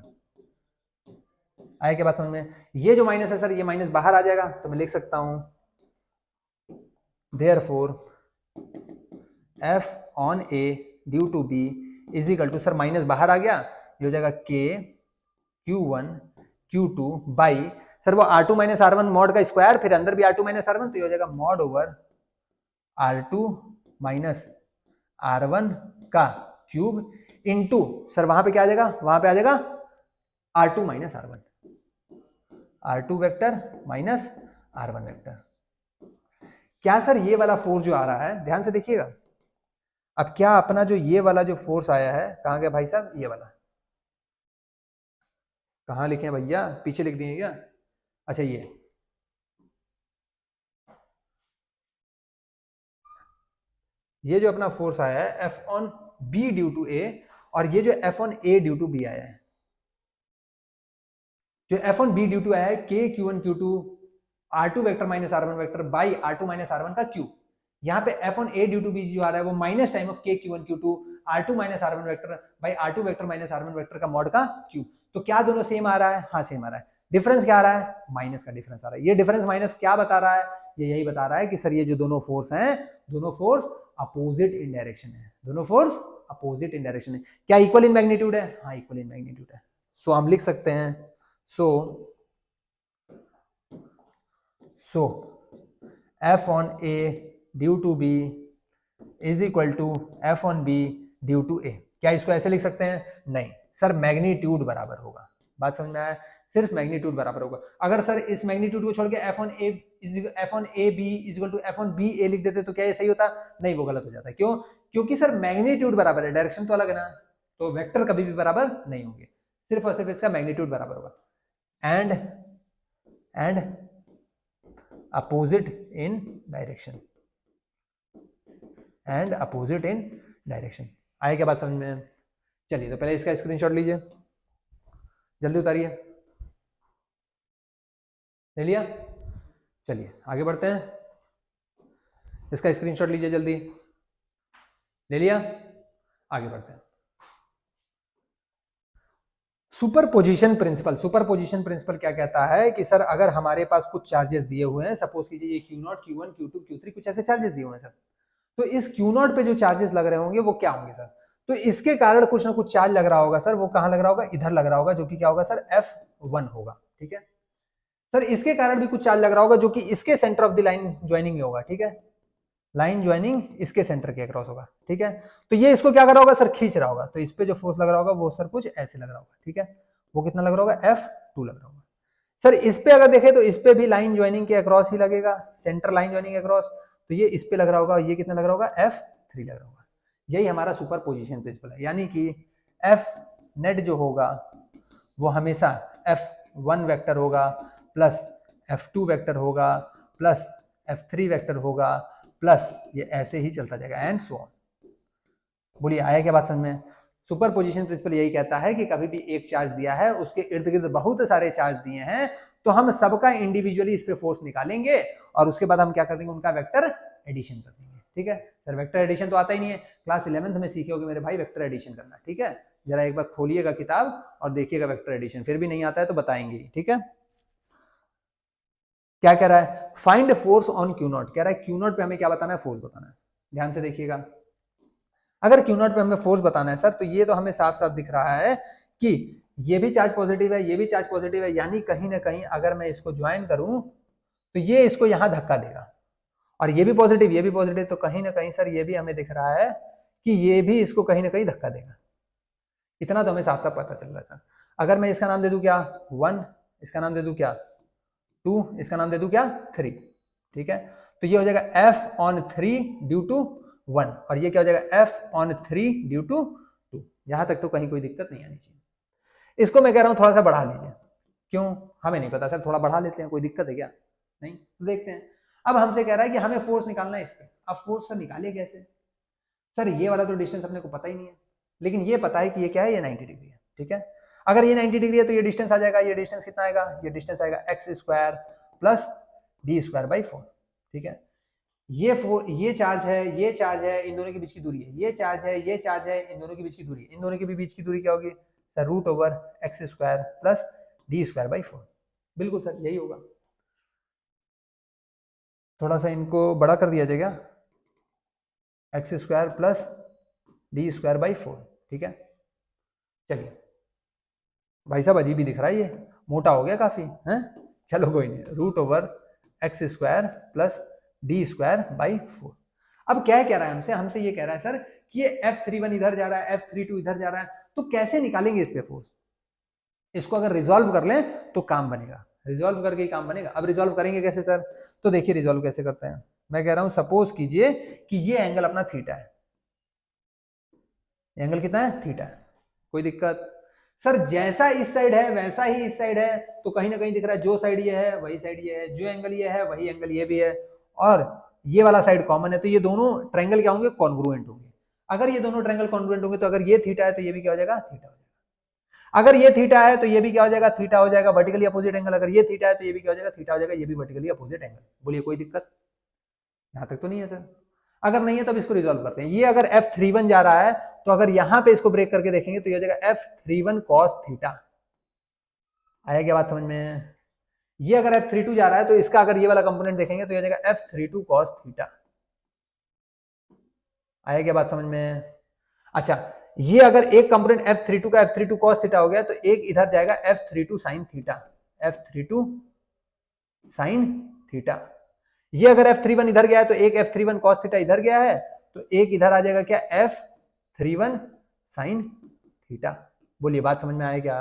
आया क्या बात समझ में? ये जो माइनस है सर ये माइनस बाहर आ जाएगा, तो मैं लिख सकता हूं therefore F on A due to B is equal to, sir minus बाहर आ गया, ये हो जाएगा के Q1 Q2 बाई, सर वो R2 माइनस R1 मॉड का स्क्वायर, फिर अंदर भी R2 माइनस R1, तो ये हो जाएगा mod over R2 minus R1 का क्यूब इनटू, सर वहां पे क्या आ जाएगा? वहां पे आ जाएगा R2 minus R1, R2 vector minus R1 vector. क्या सर ये वाला फोर्स जो आ रहा है, ध्यान से देखिएगा, अब क्या अपना जो ये वाला जो फोर्स आया है कहां गया भाई साहब? ये वाला कहां लिखे भैया? पीछे लिख दिए क्या? अच्छा ये जो अपना फोर्स आया है F on B due to A, और ये जो F on A due to B आया है, जो F on B due to आया है K Q1 Q2 R2 vector minus R1 vector by R2 minus R1 का क्यूब। यहाँ पे F on A due to B जो आ रहा है वो माइनस टाइम ऑफ के Q1 Q2 R2 minus R1 vector by R2 vector minus R1 vector का मॉड का क्यूब। तो क्या दोनों सेम आ रहा है? हाँ सेम आ रहा है। डिफरेंस क्या आ रहा है? माइनस का डिफरेंस आ रहा है। ये डिफरेंस माइनस क्या बता रहा है? ये यही बता रहा है कि सर ये जो दोनों फोर्स हैं, दोनों फोर्स अपोजिट इन डायरेक्शन है, दोनों फोर्स अपोजिट इन डायरेक्शन है। क्या इक्वल इन मैग्नीट्यूड है? हाँ इक्वल इन मैग्नीट्यूड है। सो हम लिख सकते हैं so F on A due to B is equal to F on B due to A। क्या इसको ऐसे लिख सकते हैं? नहीं सर, मैग्नीट्यूड बराबर होगा। बात समझ में आया? सिर्फ मैग्नीट्यूड बराबर होगा। अगर सर इस मैग्नीट्यूड को छोड़ के F on A B is equal to F on B A लिख देते तो क्या ये सही होता? नहीं, वो गलत हो जाता है। क्यों? क्योंकि सर मैग्नीट्यूड बराबर है, डायरेक्शन तो अलग है ना, तो वेक्टर कभी भी बराबर नहीं होंगे, सिर्फ और सिर्फ इसका मैग्नीट्यूड बराबर होगा। And opposite in direction, and opposite in direction. आए क्या बात समझ में? चलिए तो पहले इसका स्क्रीनशॉट लीजिए, जल्दी उतारिए। ले लिया? चलिए आगे बढ़ते हैं, इसका स्क्रीनशॉट लीजिए जल्दी। ले लिया? आगे बढ़ते हैं। Superposition principle. सुपरपोजिशन प्रिंसिपल क्या कहता है कि सर अगर हमारे पास कुछ चार्जेस दिए हुए हैं, सपोज कीजिए ये Q0, Q1, Q2, Q3 कुछ ऐसे चार्जेस दिए हुए हैं सर, तो इस Q0 पे जो चार्जेस लग रहे होंगे वो क्या होंगे सर? तो इसके कारण कुछ ना कुछ चार्ज लग रहा होगा सर, वो कहां लग रहा होगा? इधर लग रहा होगा, जो कि क्या होगा सर? F1 होगा। ठीक है सर, इसके कारण भी कुछ चार्ज लग रहा होगा जो कि इसके centre of the line joining में होगा। ठीक है, लाइन ज्वाइनिंग इसके सेंटर के अक्रॉस होगा। ठीक है, तो ये इसको क्या कर रहा होगा सर? खींच रहा होगा। तो इस पे जो फोर्स लग रहा होगा वो सर कुछ ऐसे लग रहा होगा। ठीक है, वो कितना लग रहा होगा? F2 लग रहा होगा। सर इस पे अगर देखें तो इस पे भी लाइन ज्वाइनिंग के अक्रॉस ही लगेगा, सेंटर लाइन ज्वाइनिंग के अक्रॉस, तो ये इस पे लग रहा होगा, ये कितना लग रहा होगा? F3 लग रहा होगा। यही हमारा सुपर पोजिशन प्रिंसिपल है, यानी कि F नेट जो होगा वो हमेशा F1 वेक्टर होगा प्लस F2 वेक्टर होगा प्लस F3 वेक्टर होगा प्लस ये ऐसे ही चलता जाएगा एंड सो ऑन। बोलिए आया क्या बात समझ में? सुपर पोजिशन प्रिंसिपल यही कहता है कि कभी भी एक चार्ज दिया है, उसके इर्द गिर्द बहुत सारे चार्ज दिए हैं, तो हम सबका इंडिविजुअली इस पे फोर्स निकालेंगे और उसके बाद हम क्या कर देंगे? उनका वेक्टर एडिशन कर देंगे। ठीक है सर, वेक्टर एडिशन तो आता ही नहीं है, क्लास 11th में सीखे होगे मेरे भाई वेक्टर एडिशन करना। ठीक है, जरा एक बार खोलिएगा किताब और देखिएगा वेक्टर एडिशन, फिर भी नहीं आता है तो बताएंगे। ठीक है, क्या कह रहा है? Find force on Q0। कह रहा है Q0 पे हमें क्या बताना है? फोर्स बताना है। ध्यान से देखिएगा, अगर Q0 पे हमें फोर्स बताना है सर, तो ये तो हमें साफ साफ दिख रहा है कि ये भी चार्ज पॉजिटिव है, ये भी चार्ज पॉजिटिव है, यानी कहीं ना कहीं अगर मैं इसको ज्वाइन करूं तो ये इसको यहां धक्का देगा, और ये भी पॉजिटिव, ये भी पॉजिटिव, तो कहीं ना कहीं सर ये भी हमें दिख रहा है कि ये भी इसको कहीं ना कहीं धक्का देगा। इतना तो हमें साफ साफ पता चल रहा है सर। अगर मैं इसका नाम दे दूं क्या? 1, इसका नाम दे दूं क्या? 2, इसका नाम दे दूं क्या? 3। ठीक है, तो ये हो जाएगा F/3 ड्यू टू 1, और ये क्या हो जाएगा? F/3 due to 2। यहां तक तो कहीं कोई दिक्कत नहीं आनी चाहिए। इसको मैं कह रहा हूं थोड़ा सा बढ़ा लीजिए। क्यों? हमें नहीं पता सर, थोड़ा बढ़ा लेते हैं, कोई दिक्कत है क्या? नहीं, तो देखते हैं। अब हमसे कह रहा है कि हमें फोर्स निकालना है इस पे। अब फोर्स सर निकाले कैसे? सर ये वाला तो डिस्टेंस अपने को पता ही नहीं है, लेकिन ये पता है कि ये क्या है? ये 90 डिग्री है। ठीक है, अगर ये 90 डिग्री है तो ये डिस्टेंस आ जाएगा, ये डिस्टेंस कितना आएगा? ये डिस्टेंस आएगा x² प्लस d²/4। ठीक है, ये चार्ज है, ये चार्ज है, इन दोनों के बीच की दूरी है, ये चार्ज है, ये चार्ज है, इन दोनों के बीच की दूरी है, इन दोनों के भी बीच की दूरी क्या होगी सर? √x² plus d²/4। बिल्कुल सर यही होगा। थोड़ा सा इनको बड़ा कर दिया जाएगा, x² प्लस d²/4। ठीक है, चलिए भाई साहब अजीब ही दिख रहा है, ये मोटा हो गया काफी है। चलो कोई नहीं, √x² प्लस d²/4। अब क्या कह रहा है हमसे? हमसे ये कह रहा है सर कि ये F31 इधर जा रहा है, F32 इधर जा रहा है, तो कैसे निकालेंगे इस पे फोर्स? इसको अगर रिजॉल्व कर लें तो काम बनेगा, रिजॉल्व करके ही काम बनेगा। अब रिजॉल्व करेंगे कैसे सर? तो देखिए रिजॉल्व कैसे करते हैं। मैं कह रहा हूं सपोज कीजिए कि ये एंगल अपना थीटा है, एंगल कितना है? थीटा है। कोई दिक्कत? सर जैसा इस साइड है वैसा ही इस साइड है, तो कहीं ना कहीं दिख रहा है जो साइड ये है वही साइड ये है, जो एंगल ये है वही एंगल ये भी है, और ये वाला साइड कॉमन है, तो ये दोनों ट्रायंगल क्या होंगे? कॉन्ग्रुएंट होंगे। अगर ये दोनों ट्रायंगल कॉन्ग्रुएंट होंगे तो अगर ये थीटा है तो ये भी क्या हो जाएगा? थीटा हो जाएगा। अगर ये थीटा है तो ये भी क्या हो जाएगा? थीटा हो जाएगा, वर्टिकली अपोजिट एंगल। अगर ये थीटा है तो ये भी क्या हो जाएगा? थीटा हो जाएगा, ये भी वर्टिकली अपोजिट एंगल। बोलिए कोई दिक्कत? यहां तक तो नहीं है सर? अगर नहीं है तब इसको रिजॉल्व करते हैं। ये अगर F31 जा रहा है तो अगर यहां पे इसको ब्रेक करके देखेंगे तो ये हो जाएगा F31 cos थीटा। आया क्या बात समझ में? ये अगर F32 जा रहा है तो इसका अगर ये वाला कंपोनेंट देखेंगे तो ये हो जाएगा F32 cos थीटा। आया क्या बात समझ में? अच्छा, ये अगर एक कंपोनेंट F32 का F32 cos थीटा हो गया तो एक इधर जाएगा F32 sin theta, F32 sin theta. ये अगर F31 इधर गया है तो एक F31 cos थीटा इधर गया है तो एक इधर आ जाएगा क्या, F31 sin थीटा। बोलिए बात समझ में आया क्या?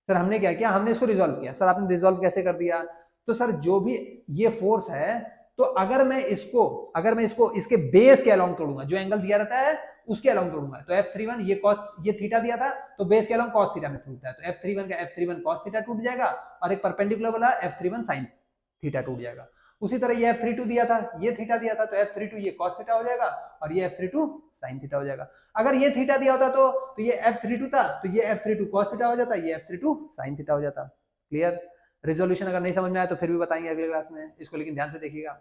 सर हमने क्या किया, हमने इसको रिजॉल्व किया। सर आपने रिजॉल्व कैसे कर दिया? तो सर जो भी ये फोर्स है, तो अगर मैं इसको इसके बेस के अलोंग तोड़ूंगा, जो एंगल दिया रहता है उसके अलोंग तोड़ूंगा, तो F31 ये थीटा दिया था तो बेस के अलोंग cos थीटा में टूटता है, तो F31 का F31 cos थीटा टूट जाएगा और एक परपेंडिकुलर वाला F31 sin थीटा टूट जाएगा। उसी तरह ये F32 दिया था, ये थीटा दिया था, तो F32 ये cos थीटा हो जाएगा और ये F32 sin थीटा हो जाएगा। अगर ये थीटा दिया होता तो ये F32 था तो ये F32 cos थीटा हो जाता, ये F32 sin थीटा हो जाता। क्लियर? रिजोल्यूशन अगर नहीं समझ में आया तो फिर भी बताएंगे अगले क्लास में, इसको लेकिन ध्यान से देखिएगा।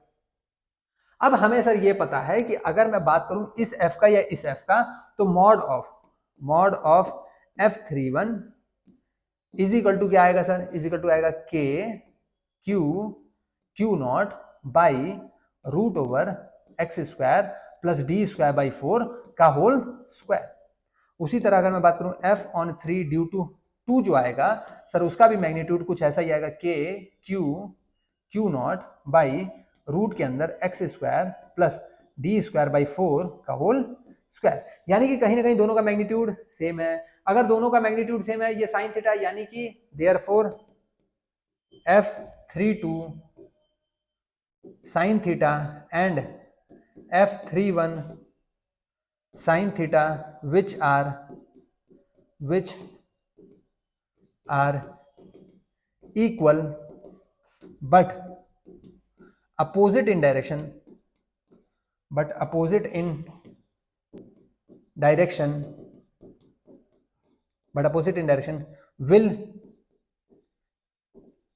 अब हमें सर ये पता है कि अगर मैं बात करूं इस f का या इस f का, तो mod of F31 is equal to क्या आएगा सर? इज इक्वल टू आएगा K Q naught by root over X square plus D square by 4 का होल स्क्वायर। उसी तरह अगर मैं बात करूं F ऑन 3 ड्यू टू 2 जो आएगा सर, उसका भी मैग्नीट्यूड कुछ ऐसा ही आएगा, K Q naught by root के अंदर X square plus D square by 4 का होल स्क्वायर। यानी कि कहीं ना कहीं दोनों का मैग्नीट्यूड सेम है। अगर दोनों का मैग्नीट्यूड सेम है, ये साइन थीटा, यानी कि therefore F32 sine theta and F31 sine theta which are equal but opposite in direction will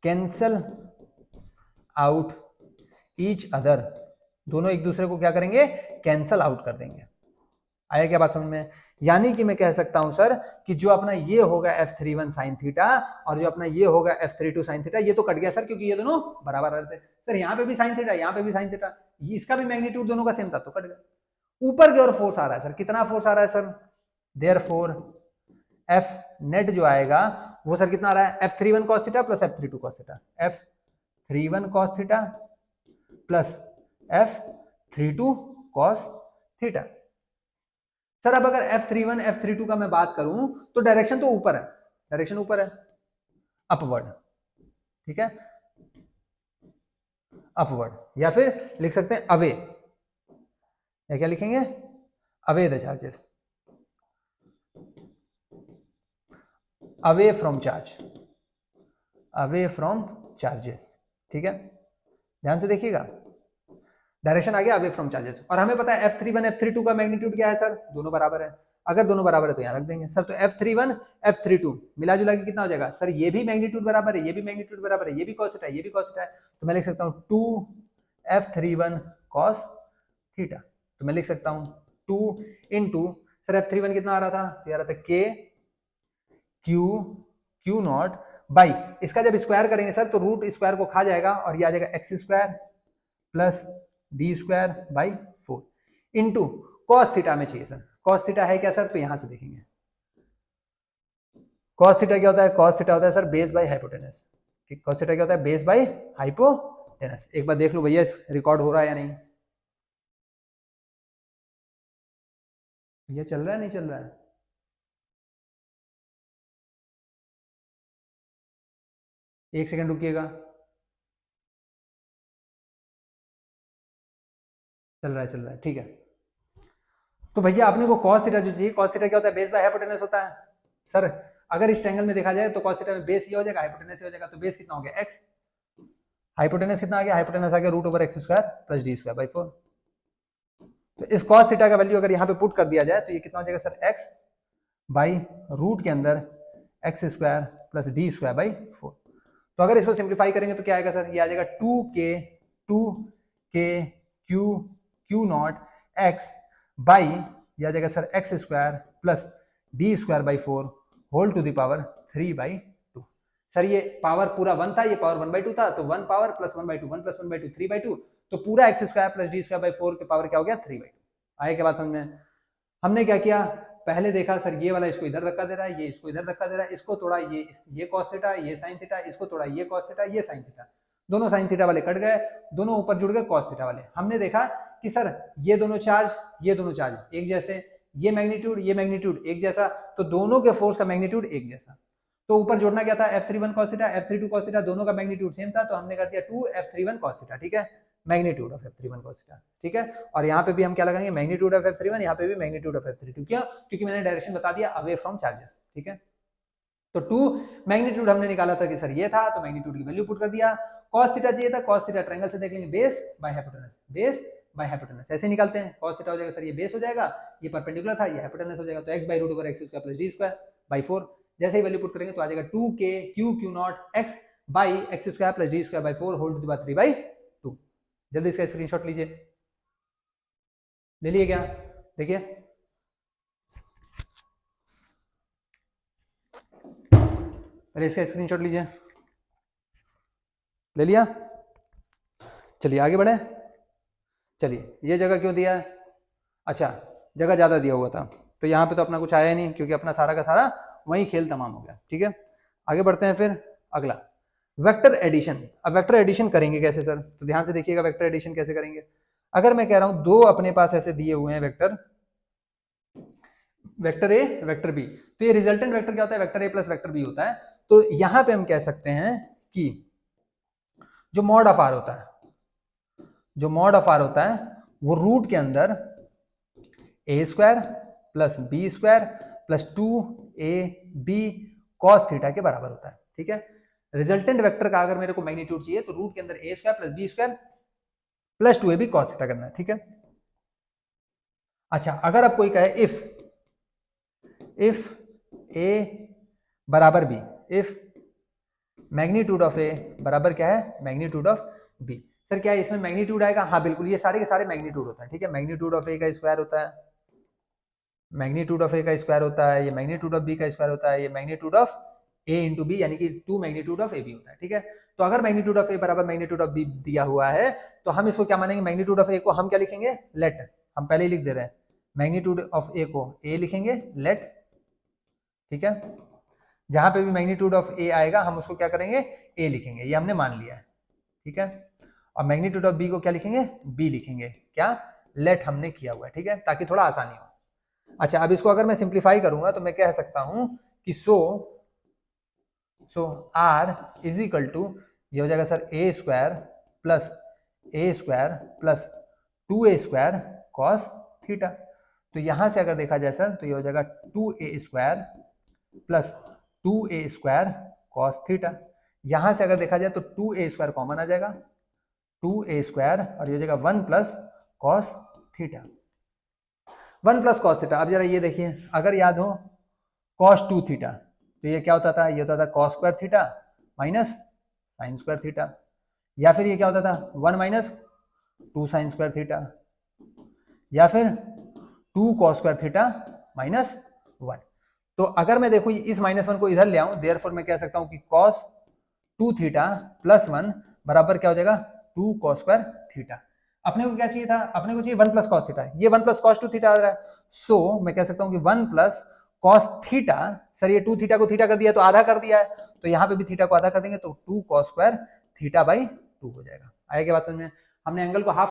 cancel out each other। दोनों एक दूसरे को क्या करेंगे? कैंसल आउट कर देंगे। आया क्या बात समझ में? यानी कि मैं कह सकता हूं सर कि जो अपना ये होगा F31 sin थीटा और जो अपना ये होगा F32 sin थीटा, ये तो कट गया सर क्योंकि ये दोनों बराबर रहते। सर यहाँ पे भी sin थीटा, यहाँ पे भी sin थीटा, इसका भी मैग्नीट्यूड दोनों का सेम था तो कट गया। ऊपर की ओर फोर्स आ रहा है सर, कितना फोर्स आ रहा है सर? देयरफॉर F नेट जो आएगा वो सर कितना आ रहा है? F31 cos theta plus F32 cos theta, F31 cos theta plus F32 cos theta. Sir अब अगर F31 F32 का मैं बात करूं तो डायरेक्शन तो ऊपर है, डायरेक्शन ऊपर है, अपवर्ड। ठीक है, अपवर्ड, या फिर लिख सकते हैं अवे, या क्या लिखेंगे? Away the charges, away from charge, away from charges. ठीक है, ध्यान से देखिएगा, डायरेक्शन आ गया अवे फ्रॉम चार्जेस। और हमें पता है F31 F32 का मैग्नीट्यूड क्या है सर? दोनों बराबर है। अगर दोनों बराबर है तो यहां रख देंगे सर, तो F31 F32 मिला जुला के कितना हो जाएगा सर? ये भी मैग्नीट्यूड बराबर है, ये भी मैग्नीट्यूड बराबर है, ये भी cos थीटा है, ये भी cos थीटा है, तो मैं लिख सकता हूं 2F31 cos थीटा। तो मैं लिख सकता हूं 2 इंटू सर F31 कितना आ रहा था? ये आ रहा था K Q नॉट बाई, इसका जब स्क्वायर करेंगे सर तो रूट स्क्वायर को खा जाएगा और ये आ जाएगा x square plus D square by 4 into cos theta में चाहिए सर। कॉस थीटा है क्या सर? तो यहां से देखेंगे कॉस थीटा क्या होता है? कॉस थीटा होता है sir base by hypotenuse. Cos theta क्या होता है? Base by hypotenuse. एक बार देख लो भैया रिकॉर्ड हो रहा है या नहीं, ये चल रहा है नहीं चल रहा है? एक सेकंड रुकिएगा, चल रहा है, ठीक है। तो भैया आपने को cos थीटा जो चाहिए, cos थीटा क्या होता है? बेस बाय हाइपोटेनस होता है सर। अगर इस ट्रायंगल में देखा जाए तो cos थीटा में बेस ये हो जाएगा, हाइपोटेनस ये हो जाएगा, तो बेस कितना हो गया? x, हाइपोटेनस कितना आ गया? हाइपोटेनस आ गया root over X square plus D square by 4। तो इस cos थीटा का वैल्यू अगर यहाँ पे पुट कर दिया जाए तो ये कितना हो जाएगा सर? x बाई रूट के अंदर X square plus D square by 4। तो अगर इसको सिंप्लीफाई करेंगे तो क्या आएगा सर? ये आ जाएगा 2k Q not x by यह आ जाएगा sir X square plus D square by 4 whole to the power 3/2। Sir ये पावर पूरा 1 था, ये पावर 1/2 था, तो 1 पावर प्लस 1/2, 1 प्लस 1/2 3/2, तो पूरा x square plus D square by 4 के पावर क्या हो गया 3/2। आए के बाद समझ में? हमने क्या किया, पहले देखा सर ये वाला इसको इधर धक्का दे रहा है, ये इसको इधर धक्का दे रहा है, इसको तोड़ा ये कॉस थीटा, ये साइन थीटा, इसको तोड़ा ये कॉस थीटा, ये साइन थीटा, दोनों साइन थीटा वाले कट गए, दोनों ऊपर जुड़ गए कॉस थीटा वाले। हमने देखा कि सर ये दोनों चार्ज एक जैसे, ये मैग्नीट्यूड एक जैसा, तो दोनों के फोर्स का मैग्नीट्यूड एक जैसा। तो ऊपर जोड़ना क्या था, F31 cos theta, F32 cos theta, दोनों का मैग्नीट्यूड सेम था, तो हमने कर दिया 2F31 cos थीटा। ठीक है, magnitude of F31 cos theta. ठीक है, और यहाँ पे भी हम क्या लगाएंगे, मैग्नीट्यूड ऑफ F31, यहाँ पे भी मैग्नीट्यूड ऑफ F32। क्यों? क्योंकि मैंने डायरेक्शन बता दिया अवे फ्रॉम चार्जेस। ठीक है, तो 2 मैग्नीट्यूड हमने निकाला था कि सर ये था, तो मैग्नीट्यूड की वैल्यू पुट कर दिया। cos थीटा चाहिए था, cos थीटा ट्रायंगल से देख लेंगे, बेस बाय हाइपोटेनस, ऐसे निकालते हैं। cos थीटा हो जाएगा सर ये बेस हो जाएगा, ये परपेंडिकुलर था, ये हाइपोटेनस हो जाएगा, तो x by root over X square plus D square by 4। जैसे ही वैल्यू पुट करेंगे तो आ जाएगा 2k Q naught x by X square plus D square by 4 whole to the power 3/2। जल्दी इसका स्क्रीनशॉट लीजिए, ले लिए क्या? देखिए पहले इसका स्क्रीनशॉट लीजिए, ले लिया? चलिए आगे बढ़े। चलिए ये जगह क्यों दिया है? अच्छा, जगह ज्यादा दिया हुआ था, तो यहाँ पे तो अपना कुछ आया ही नहीं, क्योंकि अपना सारा का सारा वही खेल तमाम हो गया। ठीक है, आगे बढ़ते हैं। फिर अगला वेक्टर एडिशन। अब वेक्टर एडिशन करेंगे कैसे सर? तो ध्यान से देखिएगा, वेक्टर एडिशन कैसे करेंगे। अगर मैं कह रहा हूं दो अपने पास ऐसे दिए हुए हैं वेक्टर ए वेक्टर बी, तो ये रिजल्टेंट वेक्टर क्या होता है, vector A plus vector B होता है। तो यहां पे हम कह सकते हैं कि जो मॉड ऑफ आर होता है वो रूट के अंदर A square plus B square plus 2ab cos theta के बराबर होता है। ठीक है, रिजल्टेंट वेक्टर का अगर मेरे को मैग्नीट्यूड चाहिए तो रूट के अंदर A square plus B square plus 2ab cos theta करना है। ठीक है, अच्छा अगर आप कोई कहे इफ ए बराबर बी, इफ मैग्नीट्यूड ऑफ ए बराबर क्या है, मैग्नीट्यूड ऑफ बी, सर क्या है इसमें मैग्नीट्यूड आएगा? हाँ बिल्कुल, ये सारे के सारे मैग्नीट्यूड होता है। ठीक है, मैग्नीट्यूड ऑफ ए का स्क्वायर होता है, मैग्नीट्यूड ऑफ ए का स्क्वायर होता है, ये मैग्नीट्यूड ऑफ बी का स्क्वायर होता है, ये magnitude of A into B, यानी कि 2 मैग्नीट्यूड ऑफ ए बी होता है। ठीक है, तो अगर मैग्नीट्यूड ऑफ ए बराबर मैग्नीट्यूड ऑफ बी दिया हुआ है तो हम इसको क्या मानेंगे, मैग्नीट्यूड ऑफ ए को हम क्या लिखेंगे, लेट। हम पहले ही लिख दे रहे हैं, मैग्नीट्यूड ऑफ ए को ए लिखेंगे, लेट। ठीक है, जहां पे भी मैग्नीट्यूड ऑफ ए आएगा हम उसको क्या करेंगे, ए लिखेंगे, ये हमने मान लिया है। ठीक है, और मैग्नीट्यूड ऑफ बी को क्या लिखेंगे, बी लिखेंगे, क्या, लेट हमने किया हुआ है। ठीक है, ताकि थोड़ा आसानी हो। अच्छा, अब इसको अगर मैं सिंप्लीफाई करूंगा तो मैं कह सकता हूं कि so R is equal to, ये हो जाएगा sir A square plus 2a² cos theta. तो यहां से अगर देखा जाए सर तो ये हो जाएगा 2a² plus 2a² cos theta. यहां से अगर देखा जाए तो 2a² कॉमन आ जाएगा, 2a² और ये हो जाएगा 1 plus cos theta, 1 plus cos theta. अब जरा ये देखिए, अगर याद हो cos 2 थीटा तो ये क्या होता था, ये होता था cos square theta minus sine square theta, या फिर ये क्या होता था 1 माइनस 2 साइन स्क्वायर थीटा, या फिर 2 cos स्क्वायर थीटा माइनस 1। तो अगर मैं देखूं इस -1 को इधर ले आऊं, देयरफॉर मैं कह सकता हूं कि cos 2 थीटा प्लस 1 बराबर क्या हो जाएगा, 2 cos स्क्वायर थीटा। अपने को क्या चाहिए था, अपने को चाहिए 1 प्लस कॉस थीटा, ये 1 प्लस कॉस 2 थीटा आ रहा है। सो मैं कह सकता हूं कि 1 प्लस कॉस थीटा, सर ये 2 थीटा को थीटा कर दिया तो आधा कर दिया है, तो यहाँ पे भी थीटा को आधा कर देंगे तो 2 cos स्क्वायर थीटा बाई 2 हो जाएगा। आया क्या बात समझ में? हमने एंगल को हाफ